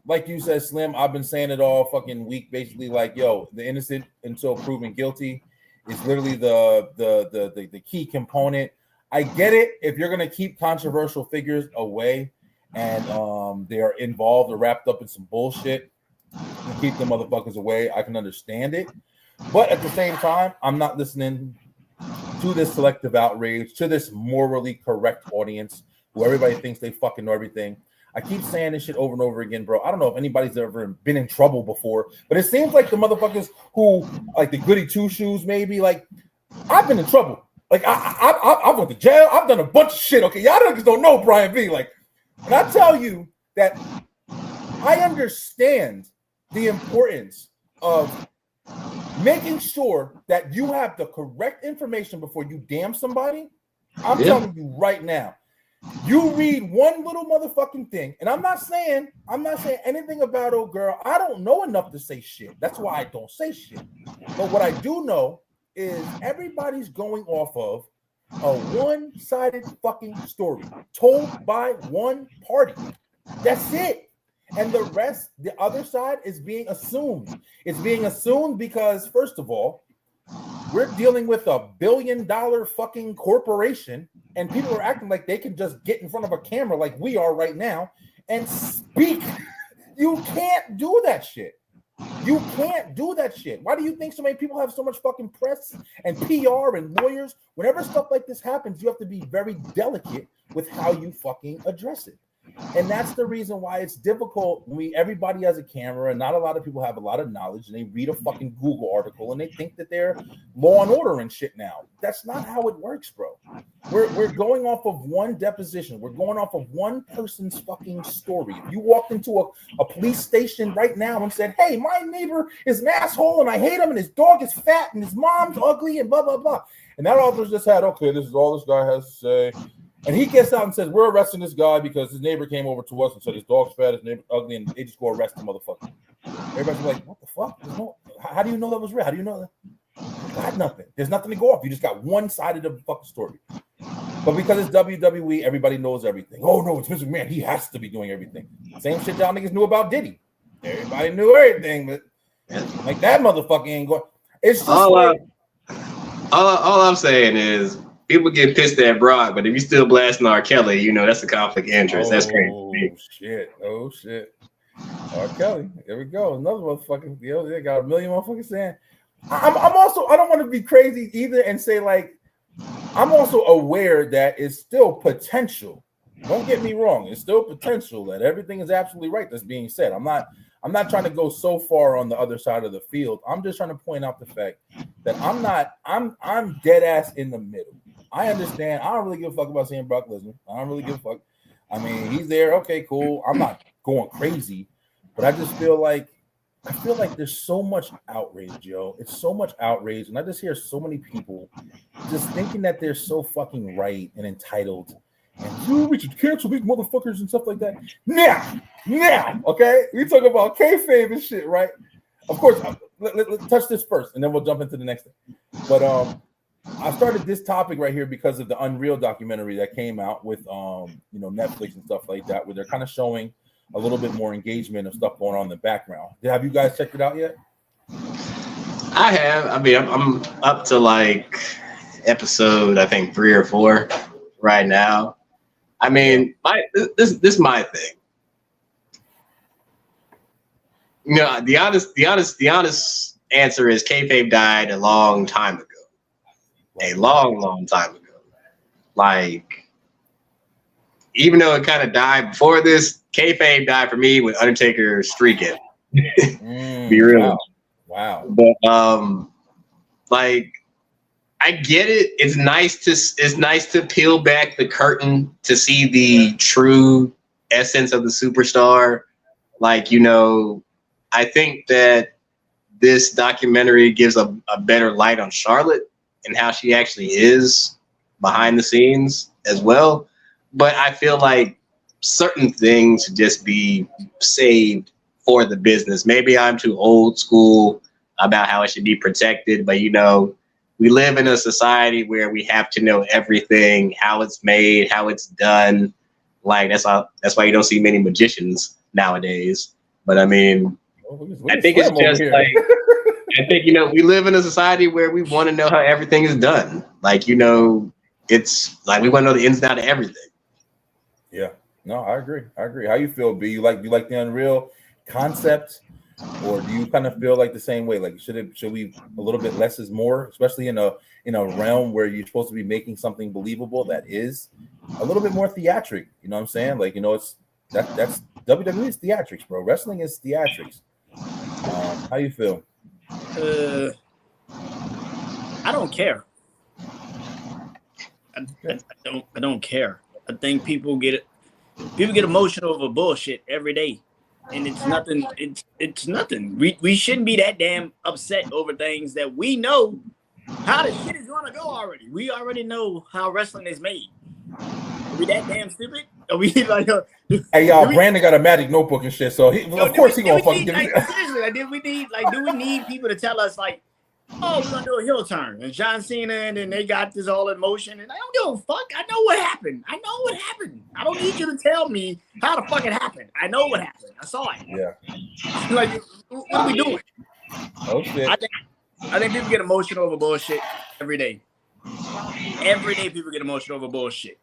Like you said, Slim, I've been saying it all fucking week, basically, like, yo, the innocent until proven guilty is literally the key component. I get it if you're gonna keep controversial figures away and they are involved or wrapped up in some bullshit and keep them motherfuckers away. I can understand it. But at the same time, I'm not listening to this selective outrage, to this morally correct audience who everybody thinks they fucking know everything. I keep saying this shit over and over again, bro. I don't know if anybody's ever been in trouble before, but it seems like the motherfuckers who, like the goody two-shoes, maybe, like, I've been in trouble. Like, I went to jail. I've done a bunch of shit, okay? Y'all niggas don't know Brian V. Like, and I tell you that I understand the importance of making sure that you have the correct information before you damn somebody. I'm telling you right now. You read one little motherfucking thing, and I'm not saying anything about old girl. I don't know enough to say shit. That's why I don't say shit. But what I do know is everybody's going off of a one-sided fucking story told by one party. That's it. And the rest, the other side, is being assumed. It's being assumed because, first of all, we're dealing with $1 billion fucking corporation, and people are acting like they can just get in front of a camera like we are right now and speak. You can't do that shit. You can't do that shit. Why do you think so many people have so much fucking press and PR and lawyers? Whenever stuff like this happens, you have to be very delicate with how you fucking address it. And that's the reason why it's difficult when everybody has a camera and not a lot of people have a lot of knowledge and they read a fucking Google article and they think that they're law and order and shit now. That's not how it works, bro. We're going off of one deposition. We're going off of one person's fucking story. If you walked into a police station right now and said, hey, my neighbor is an asshole and I hate him and his dog is fat and his mom's ugly and blah, blah, blah. And that officer just had, okay, this is all this guy has to say. And he gets out and says, we're arresting this guy because his neighbor came over to us and said his dog's fat, his neighbor's ugly, and they just go arrest the motherfucker. Everybody's like, what the fuck? How do you know that was real? How do you know that? Got nothing. There's nothing to go off. You just got one side of the fucking story. But because it's WWE, everybody knows everything. Oh, no, it's Mr. McMahon. He has to be doing everything. Same shit y'all niggas knew about Diddy. Everybody knew everything, but like that motherfucker ain't going. It's just all I'm saying is, people get pissed at Brock, but if you still blasting R. Kelly, you know that's a conflict of interest. That's crazy. Oh shit. R. Kelly. There we go. Another motherfucking deal. They got a million motherfuckers saying. I'm also, I don't want to be crazy either and say, like, I'm also aware that it's still potential. Don't get me wrong. It's still potential that everything is absolutely right that's being said. I'm not trying to go so far on the other side of the field. I'm just trying to point out the fact that I'm dead ass in the middle. I understand. I don't really give a fuck about seeing Brock Lesnar. I don't really give a fuck. I mean, he's there. Okay, cool. I'm not going crazy, but I just feel like I feel like there's so much outrage, yo. It's so much outrage, and I just hear so many people just thinking that they're so fucking right and entitled, and we should cancel these motherfuckers and stuff like that. Now, okay? We talk about kayfabe and shit, right? Of course, let's touch this first, and then we'll jump into the next thing. But I started this topic right here because of the Unreal documentary that came out with Netflix and stuff like that, where they're kind of showing a little bit more engagement of stuff going on in the background. Have you guys checked it out yet? I have. I mean, I'm up to like episode, I think 3 or 4 right now. I mean, this is my thing. You know, the honest answer is kayfabe died a long time ago. A long time ago. Like, even though it kind of died before this, kayfabe died for me with Undertaker streaking. Be real. Wow. But like, I get it. It's nice to peel back the curtain to see the true essence of the superstar. Like, you know, I think that this documentary gives a better light on Charlotte and how she actually is behind the scenes as well. But I feel like certain things should just be saved for the business. Maybe I'm too old school about how it should be protected, but you know, we live in a society where we have to know everything, how it's made, how it's done. Like that's why you don't see many magicians nowadays. But I mean, I think it's just like, I think, you know, we live in a society where we want to know how everything is done. Like, you know, it's like we want to know the ins and outs of everything. Yeah, no, I agree. How you feel, B? You like the Unreal concept, or do you kind of feel like the same way? Like, should we a little bit less is more, especially in a realm where you're supposed to be making something believable that is a little bit more theatric? You know what I'm saying? Like, you know, that's WWE is theatrics, bro. Wrestling is theatrics. How you feel? I don't care. I don't care. I think people get emotional over bullshit every day, and it's nothing. It's nothing. We shouldn't be that damn upset over things that we know how the shit is gonna go already. We already know how wrestling is made. Are we that damn stupid? Are we like? Hey y'all, Brandon got a magic notebook and shit, so of course he gonna fucking give it. Seriously, like, do we need people to tell us like, oh, we're gonna do a heel turn and John Cena, and then they got this all in motion, and I don't give a fuck. I know what happened. I don't need you to tell me how the fuck it happened. I know what happened. I saw it. Yeah. Like, what are we doing? Oh shit. I think people get emotional over bullshit every day. Every day people get emotional over bullshit.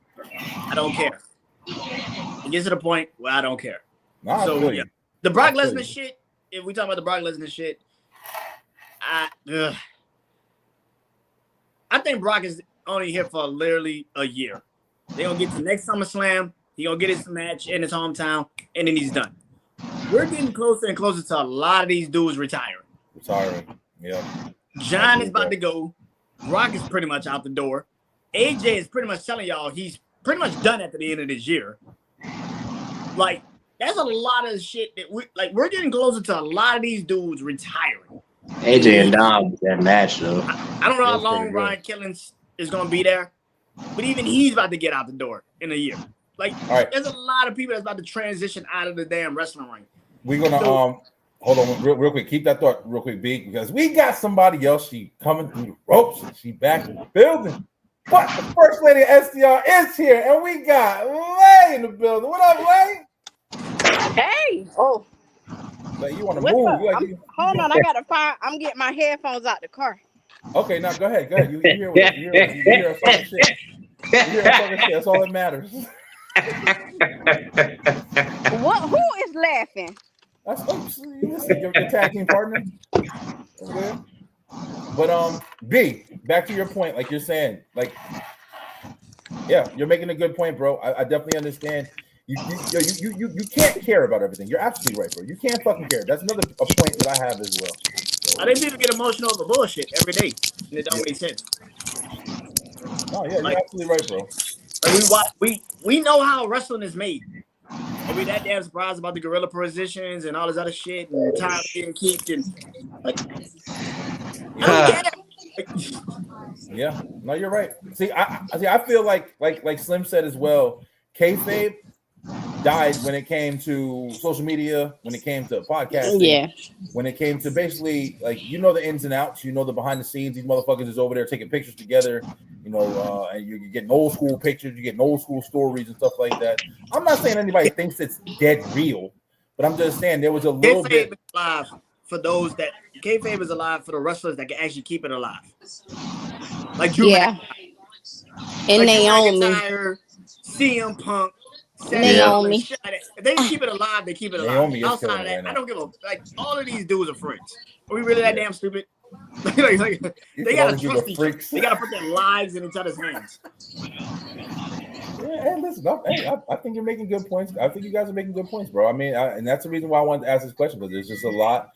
I don't care. It gets to the point where I don't care. Nah, so yeah, the Brock Lesnar shit. If we talk about the Brock Lesnar shit, I think Brock is only here for literally a year. They gonna get to next SummerSlam. He gonna get his match in his hometown, and then he's done. We're getting closer and closer to a lot of these dudes retiring. Yeah. John is about to go. Brock is pretty much out the door. AJ is pretty much telling y'all he's pretty much done at the end of this year. Like, that's a lot of shit that we're getting closer to a lot of these dudes retiring. AJ and Dom, that match though. I don't know how long Ryan Killings is gonna be there, but even he's about to get out the door in a year. Like, there's a lot of people that's about to transition out of the damn wrestling ring. We're gonna hold on real quick. Keep that thought real quick, B, because we got somebody else. She coming through the ropes. She back in the building. But the first lady of SDR is here, and we got Lay in the building. What up, Lay? Hey. Oh. Like, you want to move? Hold on, I gotta find. I'm getting my headphones out the car. Okay, now go ahead. You hear what you hear us talking shit. You hear us talking shit. That's all that matters. Who is laughing? That's your tag team partner. Okay. But B, back to your point, like you're saying, like, yeah, you're making a good point, bro. I definitely understand. You can't care about everything. You're absolutely right, bro. You can't fucking care. That's another point that I have as well. I think people get emotional over bullshit every day, and it don't make sense. Oh yeah, you're absolutely right, bro. Like we know how wrestling is made. Are we that damn surprised about the gorilla positions and all this other shit and time being kicked and like? I don't get it. Yeah, no, you're right. See, I feel like Slim said as well. Kayfabe died when it came to social media, when it came to podcasting, when it came to basically like the ins and outs, the behind the scenes. These motherfuckers is over there taking pictures together, and you're getting old school pictures, you're getting old school stories and stuff like that. I'm not saying anybody thinks it's dead real, but I'm just saying there was a little bit alive for those that kayfabe is alive for the wrestlers that can actually keep it alive, like Drew and like Naomi, CM Punk. Naomi. If they keep it alive, they keep it alive. Naomi Outside of that, I don't give a all of these dudes are friends. Are we really that damn stupid? they gotta trust each other. They gotta put their lives in each other's hands. Yeah, and listen, I think you're making good points. I think you guys are making good points, bro. I mean, and that's the reason why I wanted to ask this question, because there's just a lot.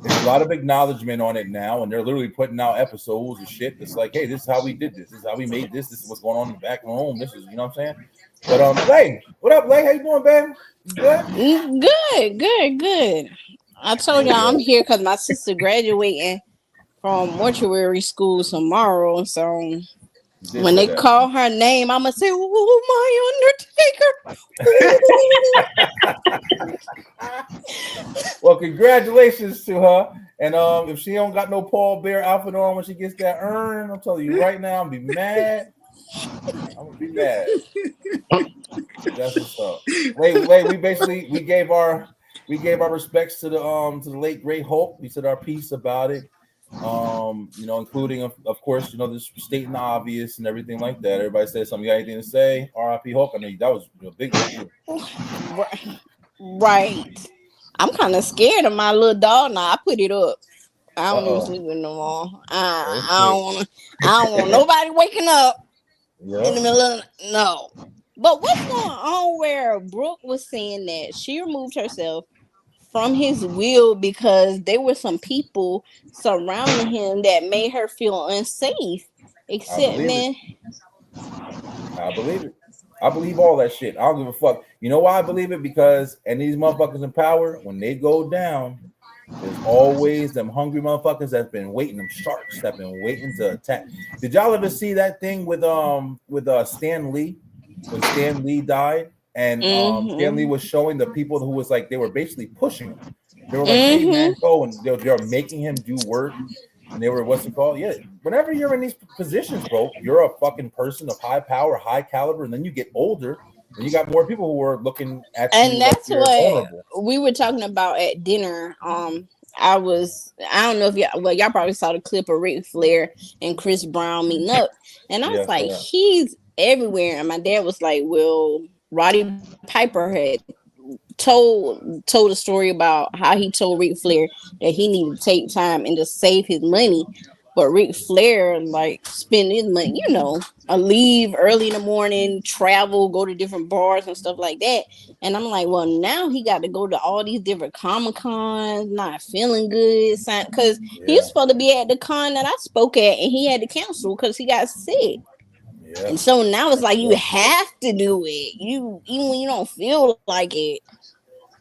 There's a lot of acknowledgement on it now, and they're literally putting out episodes and shit. It's like, hey, this is how we did this. This is how we made this. This is what's going on in the back home. This is, what I'm saying? But Blake, what up, Blake? How you doing, babe? Good. I told y'all I'm here because my sister graduating from mortuary school tomorrow. So when they call her name, I'm gonna say, "Oh, my Undertaker." Well, congratulations to her. And if she don't got no Paul Bear outfit on when she gets that urn, I'm telling you right now, I'm gonna be mad. I'm gonna be mad. That's what's up. Wait. We gave our respects to the late great Hulk. We said our piece about it. Including of course, this stating the obvious and everything like that. Everybody said something. You got anything to say? R.I.P. Hulk. I mean, that was a big deal. Right. I'm kind of scared of my little dog now. I put it up. I don't even sleep with no more. I don't want nobody waking up in the middle of no. But what's going on where Brooke was saying that she removed herself from his will because there were some people surrounding him that made her feel unsafe. Except, man, I believe it. I believe all that shit. I don't give a fuck. You know why I believe it? Because these motherfuckers in power, when they go down, there's always them hungry motherfuckers that's been waiting, them sharks that been waiting to attack. Did y'all ever see that thing with Stan Lee? When Stan Lee died, and Stan Lee was showing the people who was like, they were basically pushing him. They were like, hey man, go, and they're making him do work. And they were, what's it called? Yeah. Whenever you're in these positions, bro, you're a fucking person of high power, high caliber, and then you get older, and you got more people who are looking at you. And that's like what vulnerable. We were talking about at dinner. I don't know if y'all probably saw the clip of Ric Flair and Chris Brown meeting up, and I was like, he's everywhere. And my dad was like, well, Roddy Piper had told a story about how he told Ric Flair that he needed to take time and just save his money, but Ric Flair spend his money, leave early in the morning, travel, go to different bars and stuff like that. And I'm like, well, now he got to go to all these different Comic-Cons, not feeling good, because he was supposed to be at the con that I spoke at, and he had to cancel because he got sick. Yeah. And so now it's like you have to do it, even when you don't feel like it.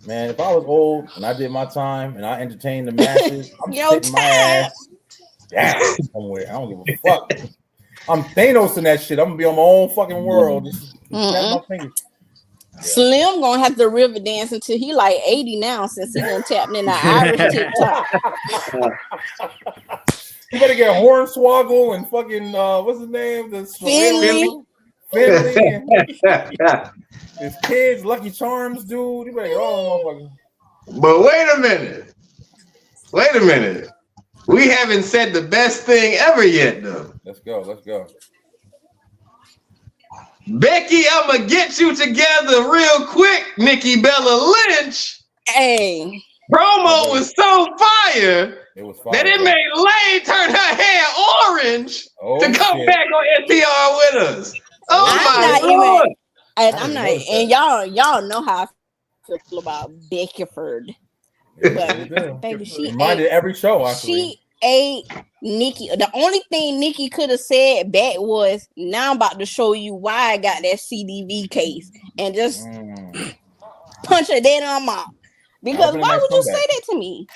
Man, if I was old and I did my time and I entertained the masses, I'm sitting my ass down somewhere. I don't give a fuck. I'm Thanos in that shit. I'm gonna be on my own fucking world. Just snap my fingers. Slim gonna have to river dance until he like 80 now, since he done tapping in the Irish TikTok. You better get Hornswoggle and fucking what's his name? Finley. His kids, Lucky Charms, dude. You better get all motherfuckers. But wait a minute. We haven't said the best thing ever yet, though. Let's go. Becky, I'm gonna get you together real quick, Nikki Bella Lynch. Hey. Promo was so fire. It was fire. That it made Lane turn her hair orange to come back on NPR with us. Oh my Lord. I'm not, and y'all know how I feel about Beckford. But baby, she reminded every show. Actually, she ate Nikki. The only thing Nikki could have said back was, "Now I'm about to show you why I got that CDV case," and just punch her dead on mouth. Because why would you say that to me?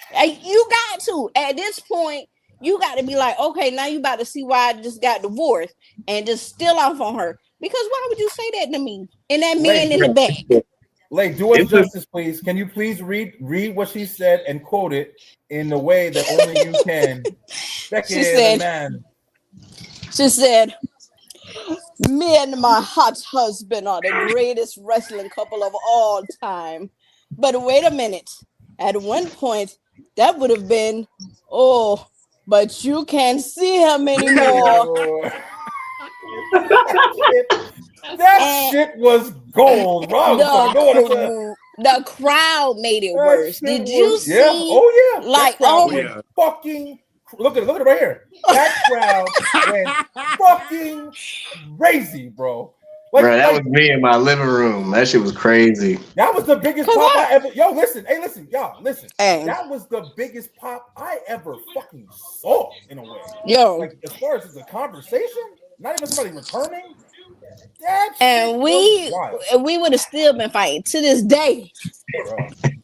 You got to. At this point, you got to be like, okay, now you about to see why I just got divorced and just still off on her. Because why would you say that to me? And that man in the back. Lay, do us justice, please. Can you please read what she said and quote it in the way that only you can? Becky is a man. She said, me and my hot husband are the greatest wrestling couple of all time. But wait a minute. At one point, that would have been, but you can't see him anymore. That shit was gold, bro. The crowd made it worse. Did you see? Yeah. Oh yeah. Like, fucking. Look at it right here. That crowd went fucking crazy, bro. Like, bro, that was me in my living room. That shit was crazy. That was the biggest pop I ever. Yo, listen. Hey, listen, y'all. Listen. That was the biggest pop I ever fucking saw in a way. Yo, like as far as a conversation, not even somebody returning. And we would have still been fighting to this day.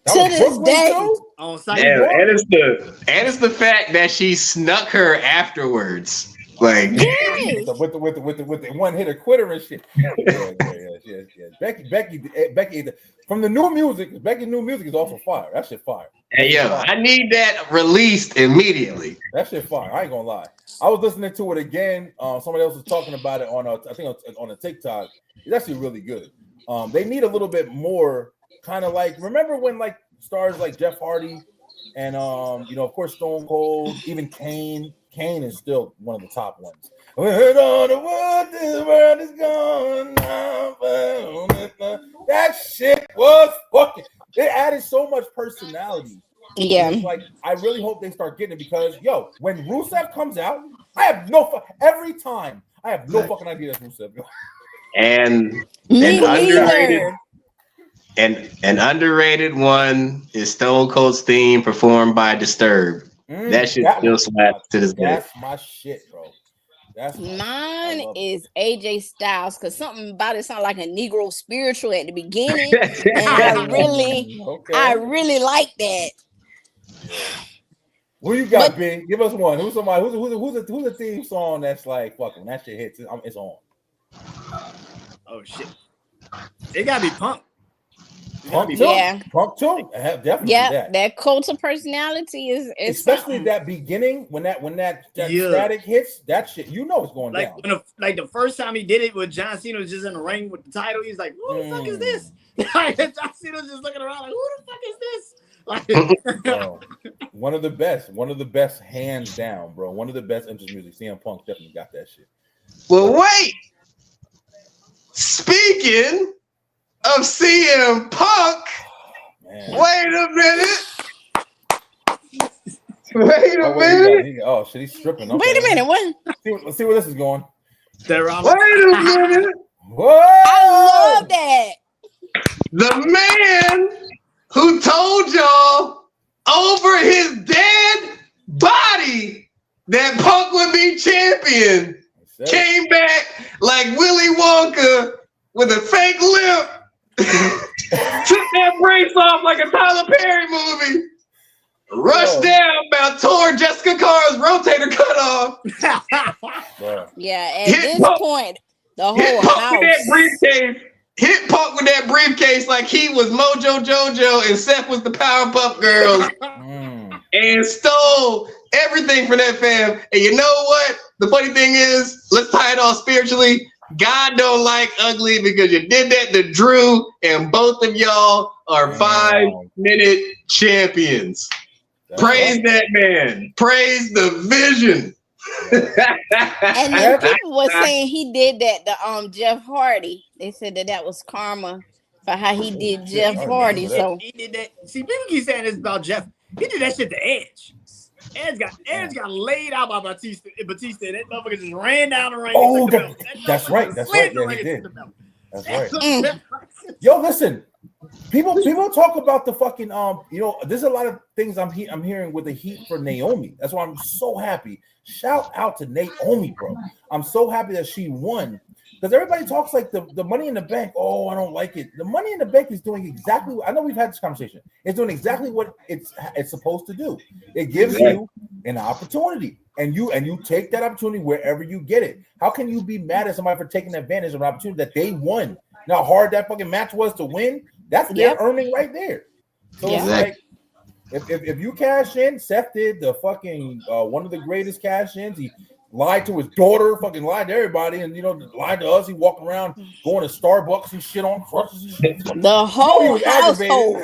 To this day. Yeah, and it's the fact that she snuck her afterwards. Like with the one hitter quitter and shit. Yeah. Becky from the new music. Becky's new music is also fire. That shit fire. Hey yo, I need that released immediately. That shit fire. I ain't gonna lie. I was listening to it again. Somebody else was talking about it on I think on a TikTok. It's actually really good. They need a little bit more kind of like, remember when like stars like Jeff Hardy and of course Stone Cold, even Kane is still one of the top ones. With all the world, this world is gone now. That shit was fucking. It added so much personality. Yeah. It's like, I really hope they start getting it because, when Rusev comes out, I have no every time I have no fucking idea that's Rusev. And underrated. And an underrated one is Stone Cold's theme performed by Disturbed. That shit still slaps to this day. That's my shit, bro. Mine is AJ Styles because something about it sounded like a Negro spiritual at the beginning, and I really like that. Who you got, B? Give us one. Who's a theme song that's like fucking that shit hits? It's on. Oh shit! It gotta be Punk. Punk too. Yeah. Punk too. Definitely. Yeah, that cult of personality is especially that beginning when that static hits. That shit, it's going down. Like the first time he did it with John Cena was just in the ring with the title. He's like, "Who the fuck is this?" Like John Cena was just looking around like, "Who the fuck is this?" Like, one of the best, hands down, bro. One of the best entrance music. CM Punk definitely got that shit. Well, wait. Speaking of CM Punk, wait a minute. Shit, he's stripping. Okay. Wait a minute, what? Let's see where this is going. Wait a minute. Whoa! I love that. The man who told y'all over his dead body that Punk would be champion came back like Willy Wonka with a fake lip. Took that brace off like a Tyler Perry movie. Rushed down, about tore Jessica Carr's rotator cut off. Yeah, at this point, the whole house. Hit Punk with that briefcase like he was Mojo Jojo and Seth was the Powerpuff Girls. And stole everything from that fam. And you know what? The funny thing is, let's tie it all spiritually. God don't like ugly because you did that to Drew, and both of y'all are 5-minute champions. Praise that man. Praise the vision. And then people were saying he did that to Jeff Hardy. They said that was karma for how he did Jeff Hardy. So he did that. See, people keep saying this about Jeff. He did that shit to Edge. Edge got laid out by Batista. That motherfucker just ran down the ring. Oh, that's right. That's right. Yeah, he did. That's right. Yo, listen. People talk about the fucking there's a lot of things I'm hearing with the heat for Naomi. That's why I'm so happy. Shout out to Naomi, bro. I'm so happy that she won because everybody talks like the Money in the Bank. Oh, I don't like it. The Money in the Bank is doing exactly. I know we've had this conversation. It's doing exactly what it's supposed to do. It gives you an opportunity, and you take that opportunity wherever you get it. How can you be mad at somebody for taking advantage of an opportunity that they won? Now, how hard that fucking match was to win, that's their earning right there. So it's like, if you cash in, Seth did the fucking one of the greatest cash ins. He lied to his daughter, fucking lied to everybody, and lied to us. He walked around going to Starbucks and shit on crutches and shit. The whole household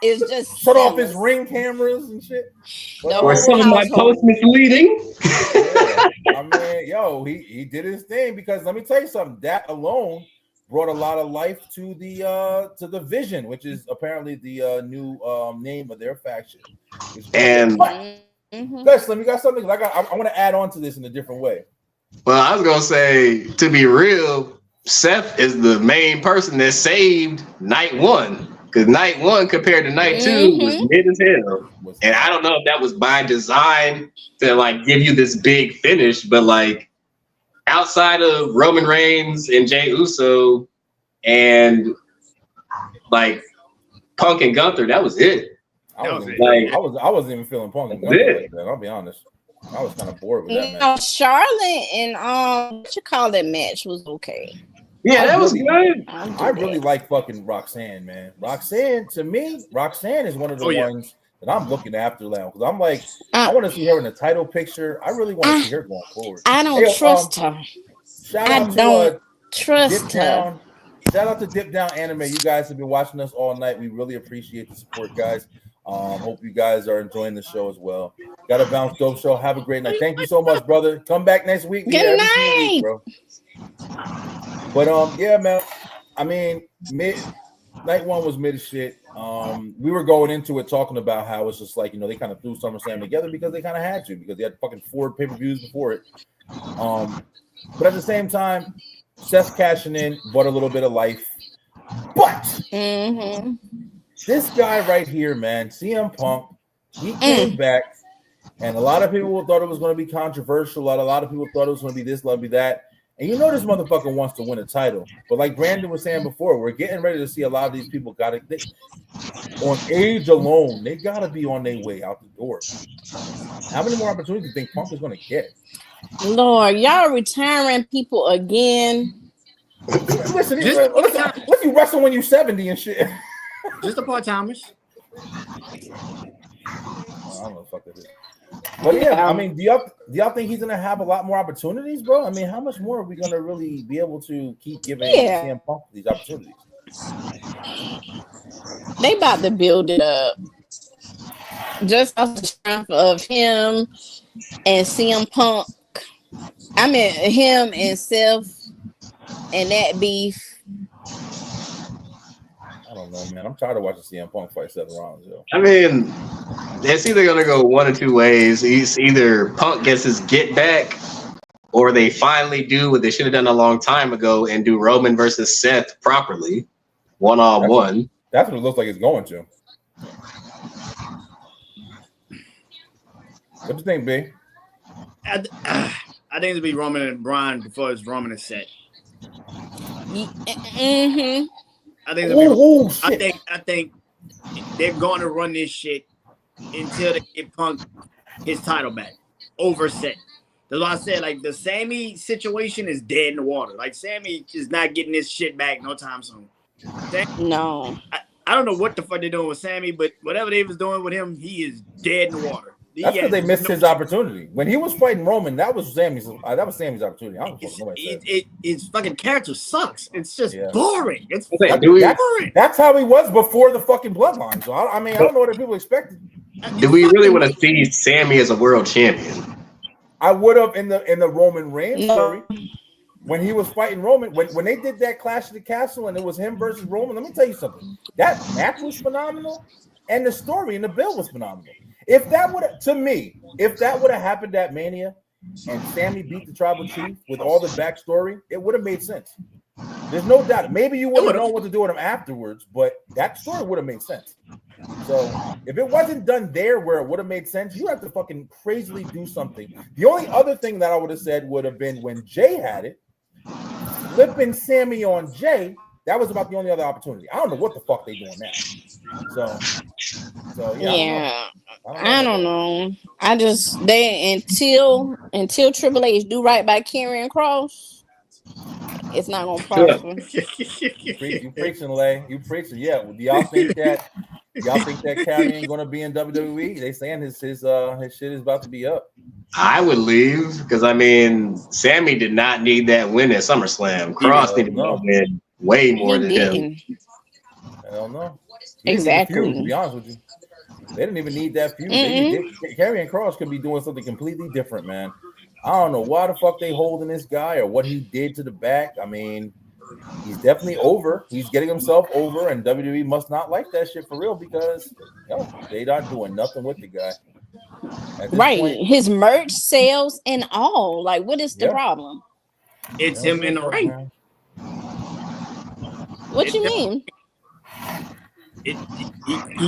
is just shut off his Ring cameras and shit. Or some of my posts misleading. I mean, he did his thing, because let me tell you something. That alone brought a lot of life to the Vision, which is apparently the new name of their faction. And guys, let me got something. I want to add on to this in a different way. Well, I was gonna say, to be real, Seth is the main person that saved night one, because night one compared to night two was mid as hell. And I don't know if that was by design to like give you this big finish, but like, outside of Roman Reigns and Jey Uso and like Punk and Gunther, that was it. I wasn't even feeling Punk and Gunther like that. I'll be honest. I was kind of bored with that match. Charlotte and what you call that match was okay. Yeah, that was good. I really like fucking Roxanne, man. Roxanne, to me, Roxanne is one of the ones that I'm looking after now, because I'm like, I want to see her in the title picture. I really want to see her going forward. I don't trust her. Shout out to Dip Down Anime. You guys have been watching us all night. We really appreciate the support, guys. Hope you guys are enjoying the show as well. Got a Bounce Dope show. Have a great night. Thank you so much, brother. Come back next week. Good night, week, bro. But yeah, man. I mean, night one was mid as shit. We were going into it talking about how it's just like, they kind of threw SummerSlam together because they kind of had to, because they had fucking 4 pay-per-views before it. But at the same time, Seth cashing in brought a little bit of life. But this guy right here, man, CM Punk, he came back, and a lot of people thought it was going to be controversial. A lot of people thought it was going to be this, going to be that. And this motherfucker wants to win a title. But like Brandon was saying before, we're getting ready to see a lot of these people on age alone, they got to be on their way out the door. How many more opportunities do you think Punk is going to get? Lord, y'all retiring people again. Listen, let you wrestle when you're 70 and shit. Just the part-timers. I don't know the fuck that is. But yeah, I mean, do y'all think he's gonna have a lot more opportunities, bro? I mean, how much more are we gonna really be able to keep giving CM Punk these opportunities? They about to build it up. Just off the strength of him and CM Punk. I mean, him and Seth and that beef. I don't know, man. I'm tired of watching CM Punk fight Seth Rollins, yo. I mean, it's either gonna go one of two ways. It's either Punk gets his get back, or they finally do what they should have done a long time ago and do Roman versus Seth properly, 1-on-1. That's what it looks like it's going to. What you think, B? I think it'll be Roman and Bryan before it's Roman and Seth. I think they're going to run this shit until they get Punk his title back over Seth. That's why I said, like, the Sammy situation is dead in the water. Like, Sammy is not getting this shit back no time soon. No. I don't know what the fuck they're doing with Sammy, but whatever they was doing with him, he is dead in the water. That's because they missed his opportunity. When he was fighting Roman, that was Sammy's opportunity. I don't know his fucking character sucks. It's just boring. It's boring. That's how he was before the fucking bloodline. So I mean, I don't know what people expected. Do we really want to see Sammy as a world champion? I would have in the Roman Reigns story. When he was fighting Roman, when they did that Clash of the Castle and it was him versus Roman, let me tell you something. That match was phenomenal, and the story and the build was phenomenal. If that would have happened at Mania and Sammy beat the Tribal Chief with all the backstory, it would have made sense. There's no doubt. Maybe you wouldn't know what to do with him afterwards, but that story would have made sense. So if it wasn't done there where it would have made sense, you have to fucking crazily do something. The only other thing that I would have said would have been when Jay had it, flipping Sammy on Jay, that was about the only other opportunity. I don't know what the fuck they doing now. So yeah. I don't know. I just until Triple H do right by Karrion Kross, it's not gonna prosper. You preaching, Lay. You preaching. Yeah. Do y'all think that Karrion gonna be in WWE? They saying his shit is about to be up. I would leave because I mean, Sammy did not need that win at SummerSlam. Kross needed to win way more than him. I don't know. Exactly. To be honest with you, they didn't even need that feud. Karrion Kross could be doing something completely different, man. I don't know why the fuck they holding this guy or what he did to the back. I mean, he's definitely over. He's getting himself over, and WWE must not like that shit for real because they not doing nothing with the guy. Right, his merch sales and all. Like, what is the problem? It's him in the ring. What you mean? He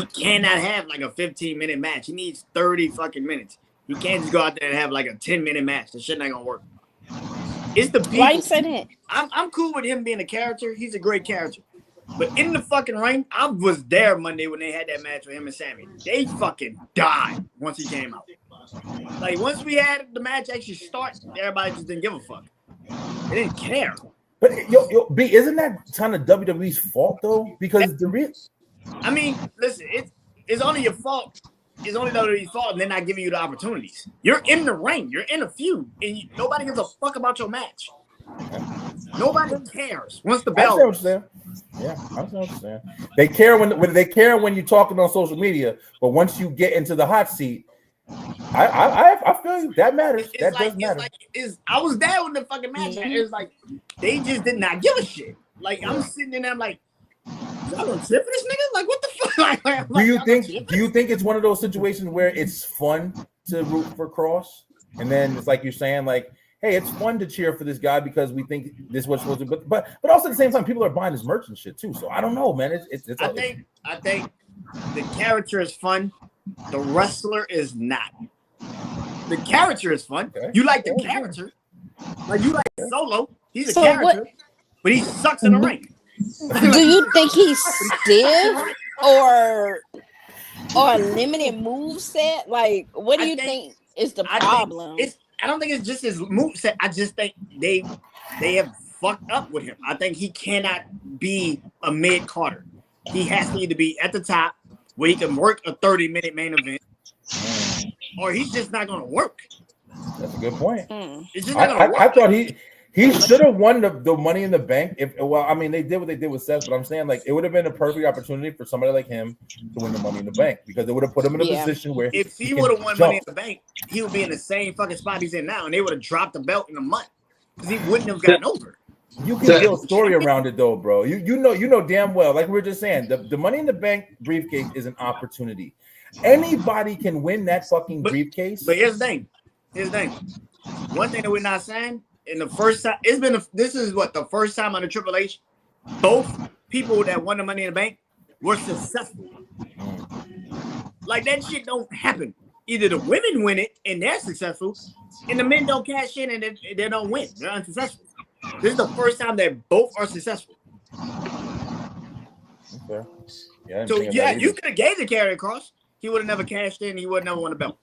cannot have like a 15-minute match. He needs 30 fucking minutes. He can't just go out there and have like a 10-minute match. That shit not gonna work. It's the people. Why you say that? I'm cool with him being a character. He's a great character. But in the fucking ring, I was there Monday when they had that match with him and Sammy. They fucking died once he came out. Like, once we had the match actually start, everybody just didn't give a fuck. They didn't care. But B, isn't that kind of WWE's fault though? Because I mean, listen, it's only your fault. It's only WWE's fault, and they're not giving you the opportunities. You're in the ring. You're in a feud, and nobody gives a fuck about your match. Nobody cares once the bell. I understand. Yeah, I understand. They care when you're talking on social media, but once you get into the hot seat, I feel you. That matters. That does matter. I was there when the fucking match. It's like they just did not give a shit. Like I'm sitting in there, I'm like, y'all gonna tip for this nigga? Like what the fuck? Do you think it's one of those situations where it's fun to root for Kross, and then it's like you're saying like, hey, it's fun to cheer for this guy because we think this was supposed to, but also at the same time, people are buying his merch and shit too. So I don't know, man. I think the character is fun. The wrestler is not. The character is fun. Okay. You like the character. Like you like Solo. He's a character, but he sucks in the ring. Do you think he's stiff or limited moveset? Like, what do you think is the problem? I don't think it's just his moveset. I just think they have fucked up with him. I think he cannot be a mid-carder. He has to either be at the top where he can work a 30-minute main event, or he's just not going to work. That's a good point. It's just not gonna work. I thought he should have won the Money in the Bank. They did what they did with Seth, but I'm saying like it would have been a perfect opportunity for somebody like him to win the Money in the Bank because it would have put him in a position where if he would have won Money in the Bank, he would be in the same fucking spot he's in now, and they would have dropped the belt in a month because he wouldn't have gotten over. You can build a story around it though, bro. You know damn well, like we were just saying, the Money in the Bank briefcase is an opportunity. Anybody can win that fucking briefcase. But here's the thing. One thing that we're not saying. In the first time, this is the first time on the Triple H, both people that won the Money in the Bank were successful. Like that shit don't happen. Either the women win it and they're successful, and the men don't cash in and they don't win. They're unsuccessful. This is the first time that both are successful. Okay. Yeah. So yeah, you could have gave the Karrion Kross. He would have never cashed in. He would have never won a belt.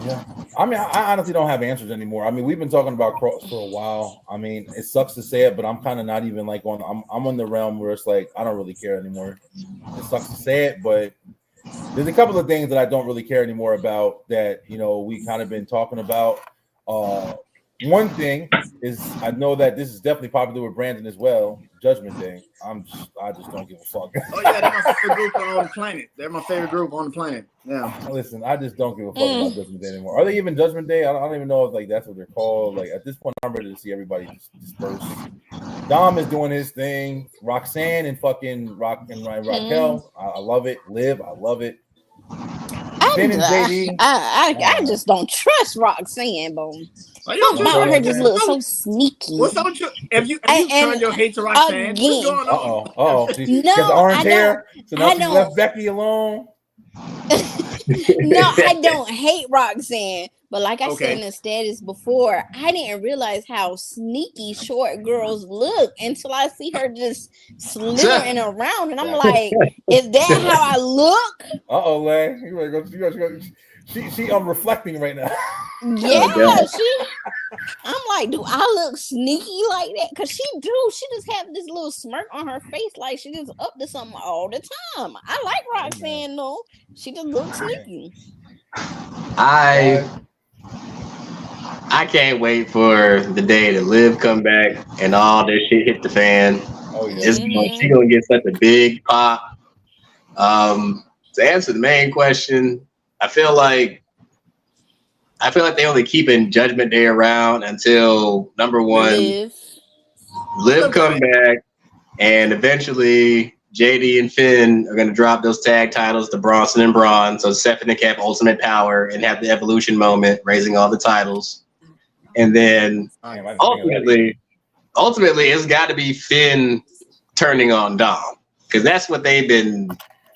Yeah, I mean, I honestly don't have answers anymore. I mean, we've been talking about Kross for a while. I mean, it sucks to say it, but I'm kind of not even like I'm on the realm where it's like I don't really care anymore. It sucks to say it, but there's a couple of things that I don't really care anymore about that we kind of been talking about. One thing is I know that this is definitely popular with Brandon as well. Judgment Day. I just don't give a fuck. Oh yeah, they're my favorite group on the planet. They're my favorite group on the planet. Yeah. Listen, I just don't give a fuck about Judgment Day anymore. Are they even Judgment Day? I don't even know if like that's what they're called. Like at this point, I'm ready to see everybody disperse. Dom is doing his thing. Roxanne and fucking Raquel. I love it. Liv, I love it. I just don't trust Roxanne, Bone. Her just looks so sneaky. What's up with you? Have you turned your hate to Roxanne? Again. What's going on? She got the orange hair, so now she left Becky alone. No, I don't hate Roxanne, but like I Okay. said in the status before, I didn't realize how sneaky short girls look until I see her just slithering around, and I'm like, "Is that how I look?" Lay. She reflecting right now. Yeah, I'm like, do I look sneaky like that? Cause she just have this little smirk on her face, like she just up to something all the time. I like Roxanne though. She just looks sneaky. I can't wait for the day that Liv come back and all this shit hit the fan. Oh yeah. She gonna get such a big pop. To answer the main question, I feel like they only keeping Judgment Day around until number one, Liv come back, and eventually JD and Finn are gonna drop those tag titles to Bronson and Braun, so Stephanie can have Ultimate Power and have the evolution moment, raising all the titles, and then ultimately it's got to be Finn turning on Dom, because that's what they've been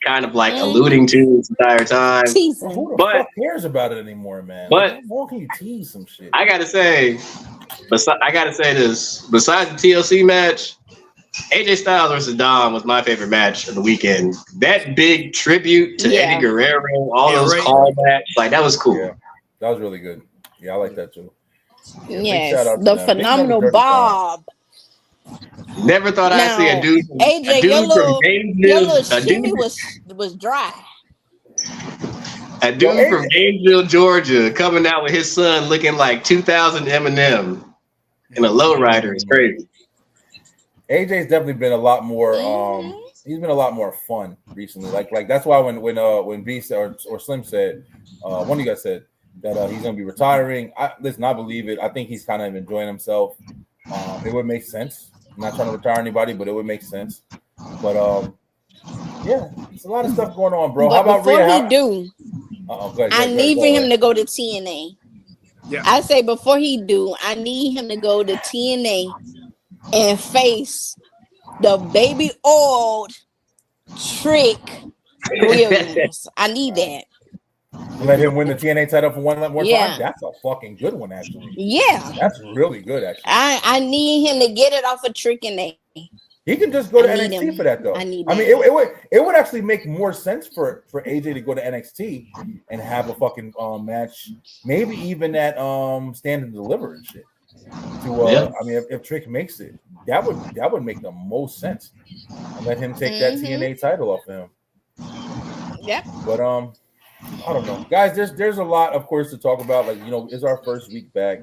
kind of like alluding to this entire time. Who the fuck cares about it anymore, man? But how more can you tease some shit? I gotta say this. Besides the TLC match, AJ Styles versus Dom was my favorite match of the weekend. That big tribute to Eddie Guerrero, all those callbacks, like that was cool. Yeah, that was really good. Yeah, I like that too. Yes, the phenomenal Bob. Never thought I'd see a dude. AJ, your little shimmy was dry. A dude from Gainesville, Georgia, coming out with his son looking like 2000 Eminem in a lowrider. It's crazy. AJ's definitely been a lot more. He's been a lot more fun recently. Like that's why when B said or Slim said, one of you guys said that he's gonna be retiring. I believe it. I think he's kind of enjoying himself. It would make sense. I'm not trying to retire anybody, but it would make sense. But yeah, there's a lot of stuff going on, bro. But how about before Rhea? he do, I need for him to go to TNA. Yeah. I say before he do, I need him to go to TNA and face the baby old Trick Williams. I need that. Let him win the TNA title for one more time. That's a fucking good one, actually. Yeah, that's really good, actually. I need him to get it off of Trick and A. He can just go to NXT for that, though. I mean, it would actually make more sense for AJ to go to NXT and have a fucking match, maybe even at Stand and Deliver and shit. I mean, if Trick makes it, that would make the most sense. And let him take that TNA title off him. Yeah. But I don't know, guys. There's a lot, of course, to talk about. Like, it's our first week back.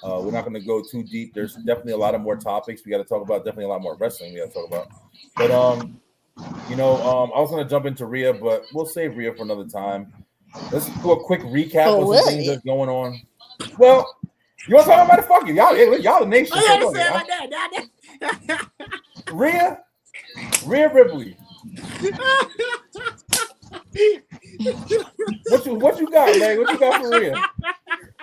We're not going to go too deep. There's definitely a lot of more topics we got to talk about. Definitely a lot more wrestling we got to talk about. But I was going to jump into Rhea, but we'll save Rhea for another time. Let's do a quick recap of some things that's going on. Well, you want to talk about it? Fuck you, y'all the nation. Rhea Ripley. What you got, man? What you got for Rhea?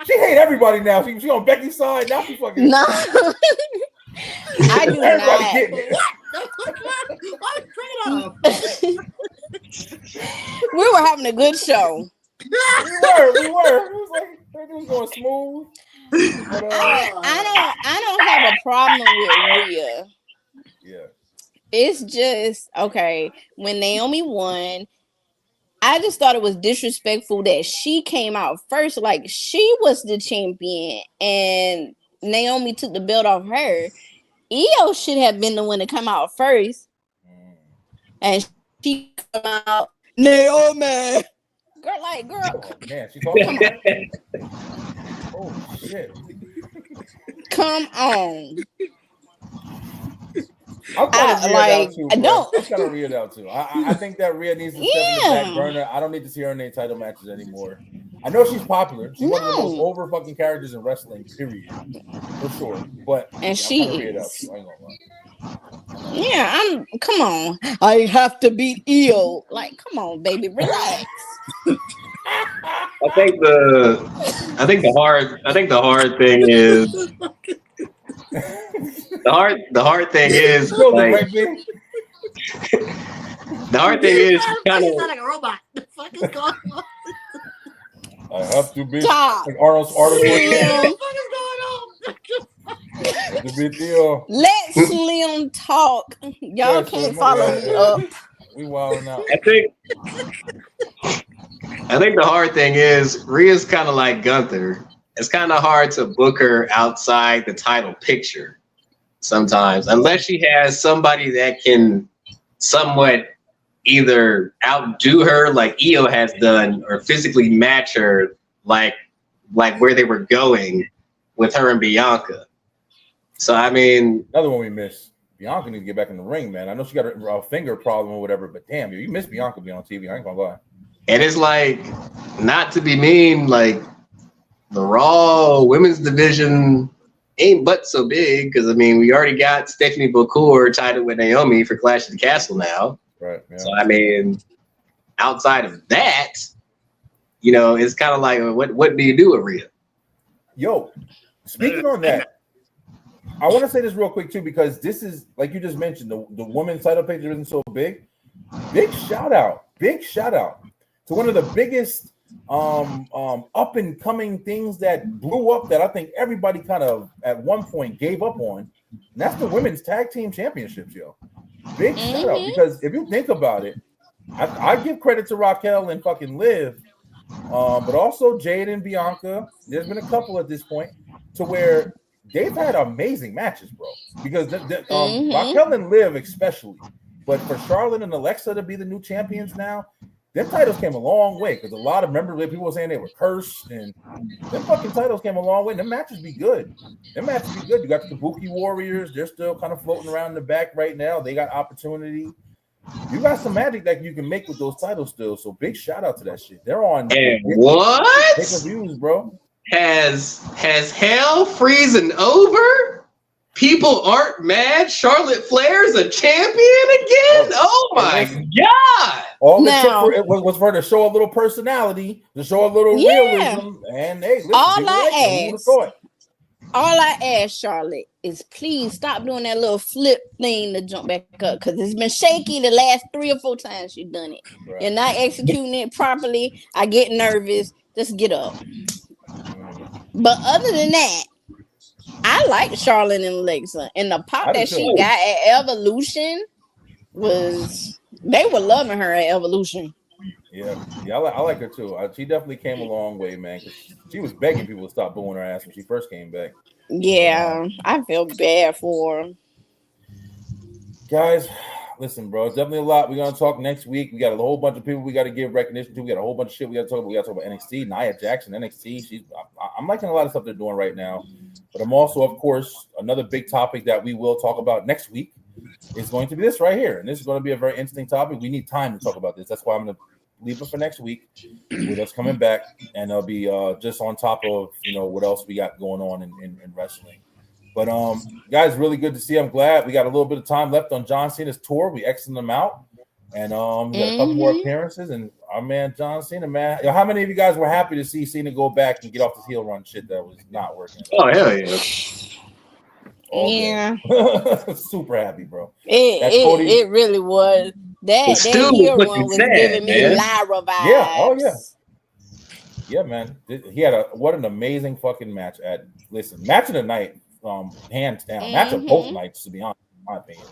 She hate everybody now. She on Becky's side now. She fucking no. I do not. We were having a good show. We were. It was like it was going smooth. But, I don't have a problem with Rhea. Yeah. It's just okay. When Naomi won, I just thought it was disrespectful that she came out first. Like, she was the champion and Naomi took the belt off her. Io should have been the one to come out first. And she come out, Naomi. Girl. Oh, man, she talking about oh, shit. Come on. I'm kind of Rhea out too. I think that Rhea needs to step in the back burner. I don't need to see her in any title matches anymore. I know she's popular. She's one of the most over fucking characters in wrestling, period. For sure. But she is. Yeah, come on. I have to beat Io. Like, come on, baby, relax. I think the hard thing is the hard thing is like, the hard thing is kind of like a robot. The fuck is going on? I have to be. Stop. Like Arnold Slim. Let Slim talk. Y'all can't follow me up. We wilding out. I think the hard thing is Rhea's kind of like Gunther. It's kind of hard to book her outside the title picture sometimes, unless she has somebody that can somewhat either outdo her like Io has done or physically match her like where they were going with her and Bianca. So, I mean... Another one we missed. Bianca needs to get back in the ring, man. I know she got a finger problem or whatever, but damn, you miss Bianca being on TV. I ain't gonna lie. And it's like, not to be mean, like the Raw women's division ain't but so big because, I mean, we already got Stephanie Bakur tied up with Naomi for Clash of the Castle now. Right. Yeah. So, I mean, outside of that, you know, it's kind of like, what do you do with Rhea? Yo, speaking on that, I want to say this real quick too, because this is, like you just mentioned, the women's title picture isn't so big. Big shout out to one of the biggest up and coming things that blew up that I think everybody kind of at one point gave up on. And that's the women's tag team championships, yo. Big shout out, because if you think about it, I give credit to Raquel and fucking Liv, but also Jade and Bianca. There's been a couple at this point to where they've had amazing matches, bro. Because Raquel and Liv especially, but for Charlotte and Alexa to be the new champions now, their titles came a long way. Because a lot of people were saying they were cursed, and their fucking titles came a long way. And them matches be good. You got the Kabuki Warriors. They're still kind of floating around in the back right now. They got opportunity. You got some magic that you can make with those titles still. So big shout out to that shit. They're on. And what? Pay-per-views, bro. Has hell freezing over? People aren't mad. Charlotte Flair's a champion again. Oh my god! All it was for to show a little personality, to show a little realism, and hey, listen, all I ask, Charlotte, is please stop doing that little flip thing to jump back up, because it's been shaky the last 3 or 4 times you've done it. Right. You're not executing it properly. I get nervous. Just get up. But other than that, I like Charlotte and Alexa, and the pop that she got at Evolution they were loving her at Evolution. Yeah, I like her too. She definitely came a long way, man. She was begging people to stop booing her ass when she first came back. Yeah, I feel bad for her. Guys, listen, bro, it's definitely a lot. We're gonna talk next week. We got a whole bunch of people we got to give recognition to. We got a whole bunch of shit we got to talk about. We got to talk about NXT, Nia Jackson, NXT. I'm liking a lot of stuff they're doing right now. But I'm also, of course, another big topic that we will talk about next week is going to be this right here. And this is going to be a very interesting topic. We need time to talk about this. That's why I'm going to leave it for next week with us coming back. And it'll be just on top of, what else we got going on in wrestling. But, guys, really good to see. I'm glad we got a little bit of time left on John Cena's tour. We exited him out. And he got a couple more appearances. And our man, John Cena, man. How many of you guys were happy to see Cena go back and get off this heel run shit that was not working? Oh, hell yeah. Yeah. Super happy, bro. It really was. That heel run was giving me Lyra vibes. Yeah, oh yeah. Yeah, man. He had what an amazing fucking match match of the night, hands down. Match of both nights, to be honest, in my opinion.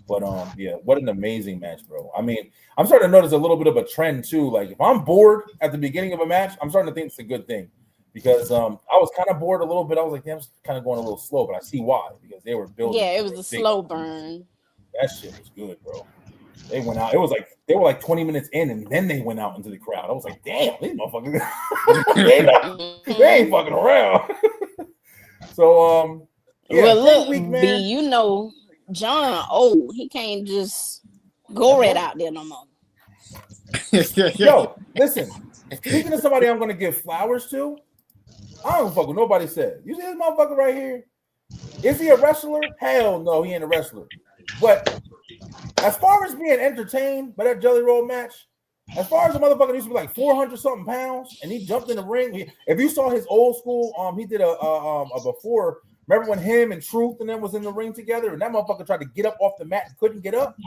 But yeah, what an amazing match, bro. I mean, I'm starting to notice a little bit of a trend too. Like if I'm bored at the beginning of a match, I'm starting to think it's a good thing. Because I was kind of bored a little bit. I was like, damn, it's kind of going a little slow, but I see why. Because they were building. Yeah, it was a slow burn. That shit was good, bro. They went out. It was like they were like 20 minutes in, and then they went out into the crowd. I was like, damn, these motherfuckers, they ain't fucking around. So, yeah, well, look, B, John, he can't just go right out there no more. Yo, listen. Speaking of somebody I'm going to give flowers to, I don't fuck with nobody said. You see this motherfucker right here? Is he a wrestler? Hell no, he ain't a wrestler. But as far as being entertained by that Jelly Roll match, as far as the motherfucker used to be like 400 something pounds, and he jumped in the ring. If you saw his old school, he did a before. Remember when him and Truth and them was in the ring together, and that motherfucker tried to get up off the mat and couldn't get up?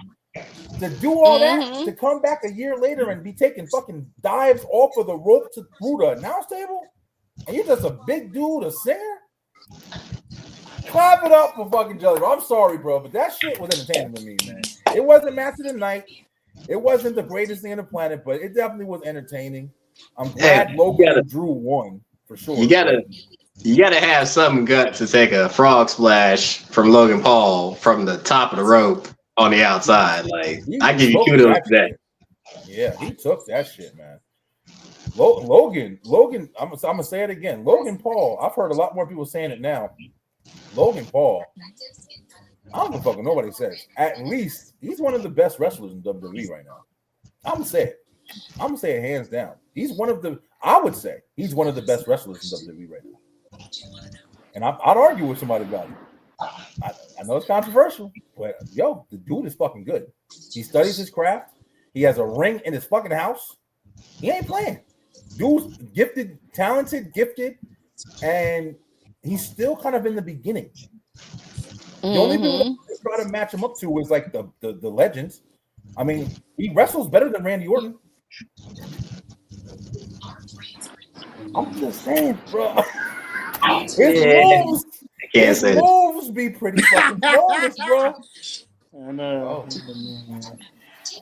to do all that, to come back a year later and be taking fucking dives off of the rope through the announce table, and you're just a big dude, a singer. Clap it up for fucking Jelly Roll. I'm sorry, bro, but that shit was entertaining to me, man. It wasn't Match of the Night. It wasn't the greatest thing on the planet, but it definitely was entertaining. I'm glad Logan and Drew won for sure. You gotta have some guts to take a frog splash from Logan Paul from the top of the rope on the outside. Like, I give you kudos to that. Yeah, he took that shit, man. Logan. I'm gonna say it again. Logan Paul. I've heard a lot more people saying it now. Logan Paul. I don't give a fuck what nobody says. At least he's one of the best wrestlers in WWE right now. I'm gonna say it hands down. He's one of the. I would say he's one of the best wrestlers in WWE right now. And I'd argue with somebody about it. I know it's controversial, but yo, the dude is fucking good. He studies his craft. He has a ring in his fucking house. He ain't playing. Dude's gifted, talented, and he's still kind of in the beginning. The only people that try to match him up to is like the legends. I mean, he wrestles better than Randy Orton. I'm just saying, bro. His moves be pretty fucking flawless, bro. I know.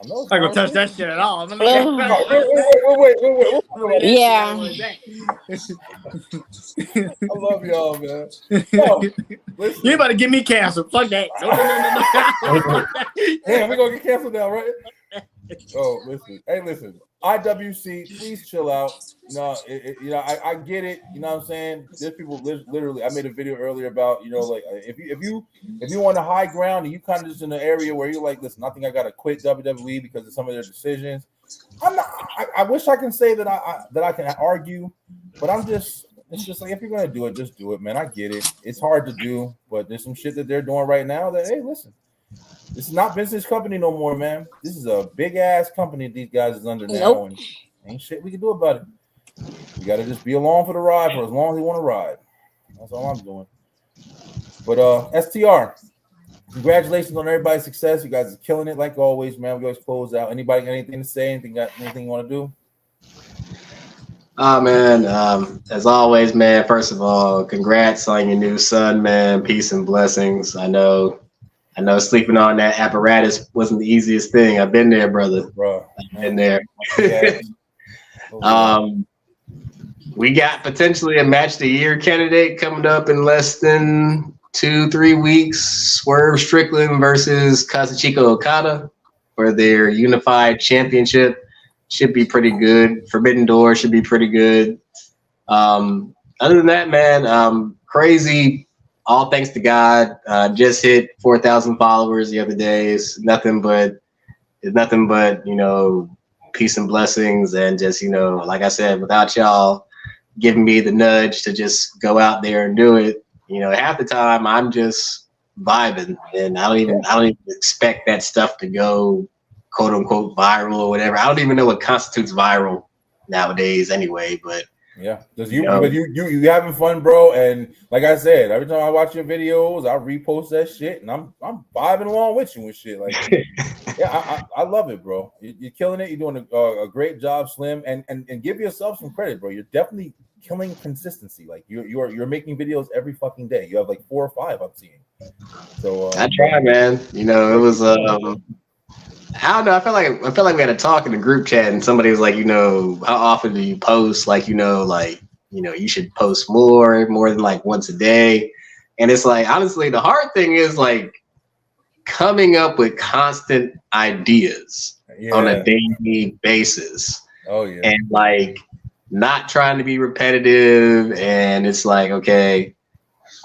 I'm not gonna touch that shit at all. Wait. Yeah. I love y'all, man. No, listen. You about to get me canceled. Fuck that. No. Damn, we're gonna get canceled now, right? Oh, listen. Hey, listen. IWC, please chill out. No, I get it. You know what I'm saying? There's people literally. I made a video earlier about, like, if you on the high ground and you kind of just in the area where you're like, listen, I think I gotta quit WWE because of some of their decisions. I'm not. I wish I can say that I can argue, but it's just like, if you're gonna do it, just do it, man. I get it. It's hard to do, but there's some shit that they're doing right now that, hey, listen. This is not business company no more, man. This is a big ass company these guys is under now, and ain't shit we can do about it. We gotta just be along for the ride for as long as we want to ride. That's all I'm doing. But STR, congratulations on everybody's success. You guys are killing it like always, man. We always close out. Anybody got anything to say? Anything you want to do? Oh man, as always, man. First of all, congrats on your new son, man. Peace and blessings. I know sleeping on that apparatus wasn't the easiest thing. I've been there, brother. Bro, I've been there. Yeah. We got potentially a match of the year candidate coming up in less than 2-3 weeks. Swerve Strickland versus Kazuchika Okada for their unified championship. Should be pretty good. Forbidden Door should be pretty good. Other than that, man, crazy. All thanks to God. Just hit 4,000 followers the other day. It's nothing but peace and blessings, and just like I said, without y'all giving me the nudge to just go out there and do it, half the time I'm just vibing, and I don't even expect that stuff to go quote unquote viral or whatever. I don't even know what constitutes viral nowadays anyway, but. Yeah, but you having fun, bro. And like I said, every time I watch your videos, I repost that shit, and I'm vibing along with you and shit. Like, yeah, I love it, bro. You're killing it. You're doing a great job, Slim, and give yourself some credit, bro. You're definitely killing consistency. Like you're making videos every fucking day. You have like 4 or 5 I'm seeing. So I try, man. It was I don't know. I feel like we had a talk in the group chat, and somebody was like, how often do you post? Like, you should post more than like once a day. And it's like, honestly, the hard thing is like coming up with constant ideas on a daily basis. Oh yeah. And like not trying to be repetitive. And it's like, okay,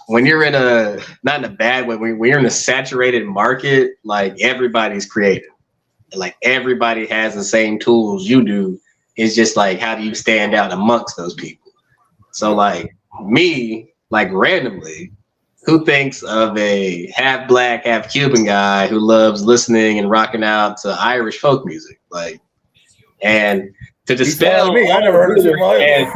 when you're not in a bad way, when you're in a saturated market, like everybody's creative. Like everybody has the same tools you do. It's just like, how do you stand out amongst those people? So like me, like randomly, who thinks of a half black, half Cuban guy who loves listening and rocking out to Irish folk music? Like, and to dispel me, I never heard of it.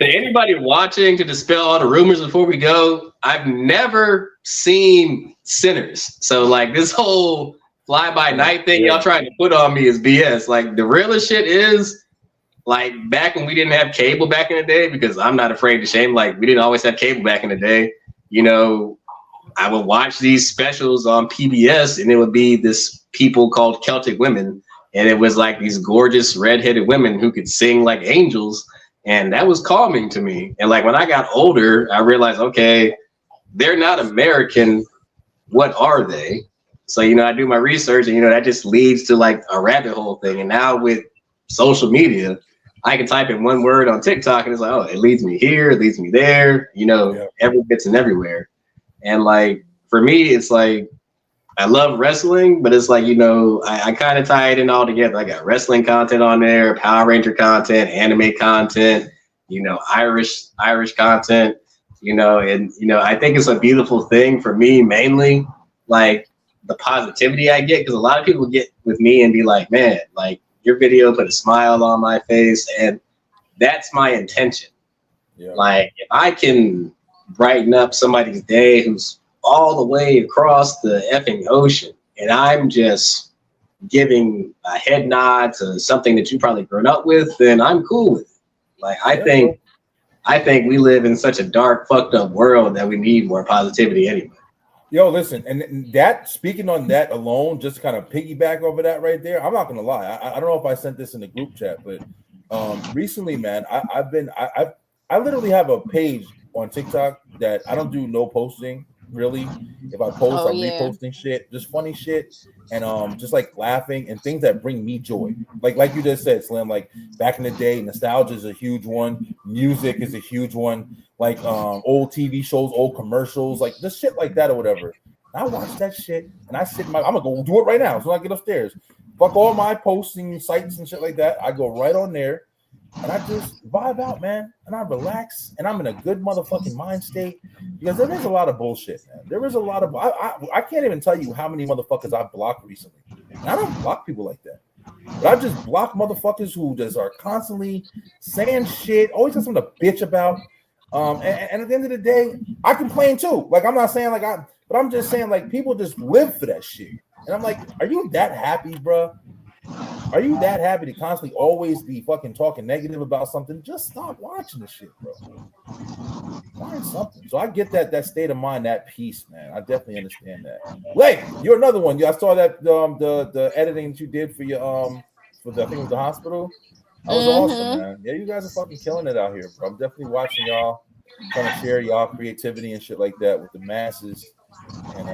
To anybody watching, to dispel all the rumors before we go, I've never seen Sinners. So like this whole fly by night thing y'all trying to put on me is BS. Like the realest shit is like back when we didn't have cable back in the day, because I'm not afraid to shame. Like we didn't always have cable back in the day. You know, I would watch these specials on PBS, and it would be this people called Celtic women, and it was like these gorgeous redheaded women who could sing like angels, and that was calming to me. And like when I got older, I realized, okay, they're not American. What are they? So, you know, I do my research, and, you know, that just leads to like a rabbit hole thing. And now with social media, I can type in one word on TikTok and it's like, oh, it leads me here, it leads me there, you know, every bits and everywhere. And like, for me, it's like, I love wrestling, but it's like, you know, I kind of tie it in all together. I got wrestling content on there, Power Ranger content, anime content, you know, Irish content, you know, and, you know, I think it's a beautiful thing for me, mainly like the positivity I get, because a lot of people get with me and be like, man, like your video put a smile on my face, and that's my intention. Yeah. Like if I can brighten up somebody's day who's all the way across the effing ocean, and I'm just giving a head nod to something that you probably grown up with, then I'm cool with it. Like I think we live in such a dark, fucked up world that we need more positivity anyway. Yo, listen, and that, speaking on that alone, just kind of piggyback over that right there. I'm not gonna lie, I don't know if I sent this in the group chat, but recently, man, I literally have a page on TikTok that I don't do no posting. Really, if I post, I'm reposting shit, just funny shit, and just like laughing and things that bring me joy. Like you just said, Slim. Like back in the day, nostalgia is a huge one. Music is a huge one. Like old TV shows, old commercials, like just shit like that or whatever. I watch that shit and I sit in my. I'm gonna go do it right now. So when I get upstairs, fuck all my posting sites and shit like that. I go right on there. And I just vibe out, man, and I relax, and I'm in a good motherfucking mind state, because there is a lot of bullshit, man. There is a lot of I can't even tell you how many motherfuckers I've blocked recently. And I don't block people like that, but I just block motherfuckers who just are constantly saying shit, always have something to bitch about. And at the end of the day, I complain too. Like I'm not saying but I'm just saying like people just live for that shit, and I'm like, are you that happy, bro? Are you that happy to constantly always be fucking talking negative about something? Just stop watching the shit, bro. Find something. So I get that state of mind, that peace, man. I definitely understand that. Lay, you're another one. I saw that the editing that you did for your for the, I think it was the hospital. That was awesome, man. Yeah, you guys are fucking killing it out here, bro. I'm definitely watching y'all, trying to share y'all creativity and shit like that with the masses. And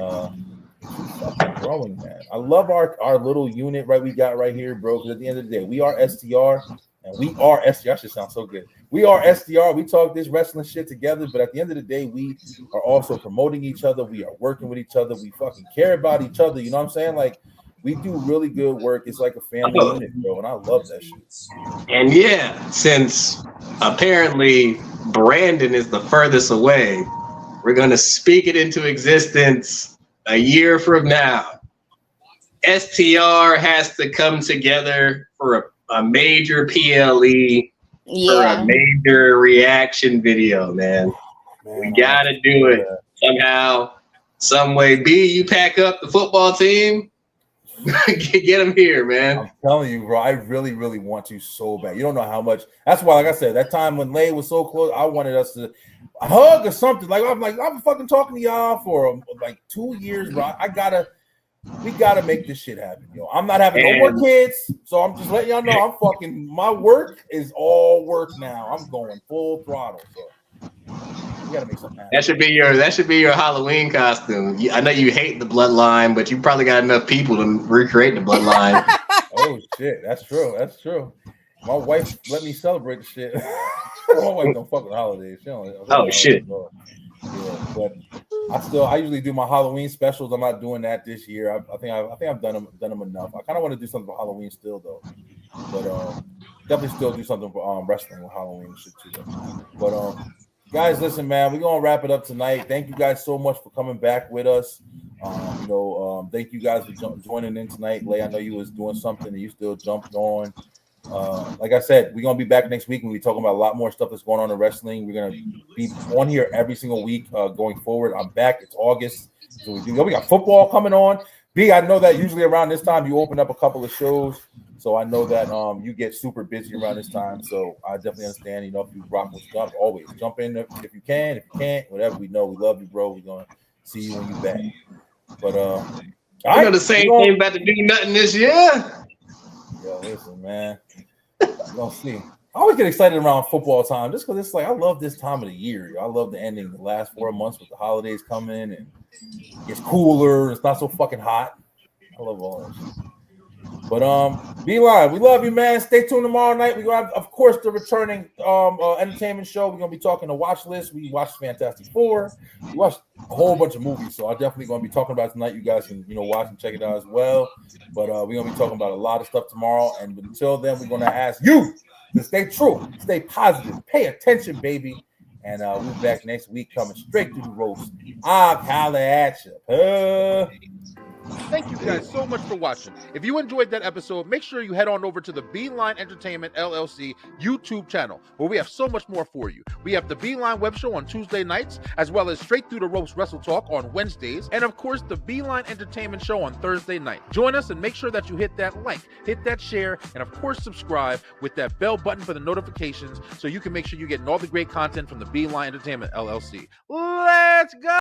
fucking growing, man. I love our little unit we got right here, bro. Because at the end of the day, we are STR, and we are STR. Should sound so good. We are STR. We talk this wrestling shit together, but at the end of the day, we are also promoting each other. We are working with each other. We fucking care about each other. You know what I'm saying? Like we do really good work. It's like a family unit, bro, and I love that shit. And yeah, since apparently Brandon is the furthest away, we're gonna speak it into existence. A year from now, STR has to come together for a major PLE, for a major reaction video, man. We gotta do it somehow, some way. B, you pack up the football team, get them here, man. I'm telling you, bro, I really, really want to so bad. You don't know how much. That's why, like I said, that time when Lay was so close, I wanted us to hug or something. Like I've been fucking talking to y'all for like 2 years, bro. We gotta make this shit happen, yo. I'm not having no more kids, so I'm just letting y'all know my work is all work now. I'm going full throttle, so we gotta make something happen. That should be your Halloween costume. I know you hate the bloodline, but you probably got enough people to recreate the bloodline. Oh shit, that's true. My wife let me celebrate the shit. My wife don't fuck with holidays. She don't, shit. Yeah, but I usually do my Halloween specials. I'm not doing that this year. I think I've done them enough. I kind of want to do something for Halloween still though, but definitely still do something for wrestling with Halloween and shit too. Though. But guys, listen, man, we're gonna wrap it up tonight. Thank you guys so much for coming back with us. Thank you guys for joining in tonight. Lay, I know you was doing something and you still jumped on. Like I said, we're gonna be back next week and we're talking about a lot more stuff that's going on in wrestling. We're gonna be on here every single week going forward. I'm back. It's August, so we got football coming on, B, I know that usually around this time you open up a couple of shows, so I know that you get super busy around this time. So I definitely understand. You know, if you rock with Scott, always jump in if you can. If you can't, whatever. We know we love you, bro. We're gonna see you when you back. But I know the same thing about to do nothing this year. Yo, listen, man. We're gonna see. I always get excited around football time just because it's like I love this time of the year. I love the ending, the last 4 months with the holidays coming and it's cooler. It's not so fucking hot. I love all that shit. But B-Line, we love you, man. Stay tuned tomorrow night. We're gonna have, of course, the returning entertainment show. We're gonna be talking to Watch List. We watched Fantastic Four. We watched a whole bunch of movies, so I'm definitely gonna be talking about it tonight. You guys can watch and check it out as well. But we're gonna be talking about a lot of stuff tomorrow. And until then, we're gonna ask you to stay true, stay positive, pay attention, baby. And we'll be back next week coming straight through the roast. I'll holler at you. Thank you guys so much for watching. If you enjoyed that episode, make sure you head on over to the Beeline Entertainment LLC YouTube channel, where we have so much more for you. We have the Beeline Web Show on Tuesday nights, as well as Straight Through the Ropes Wrestle Talk on Wednesdays, and of course, the Beeline Entertainment Show on Thursday night. Join us and make sure that you hit that like, hit that share, and of course, subscribe with that bell button for the notifications so you can make sure you're getting all the great content from the Beeline Entertainment LLC. Let's go!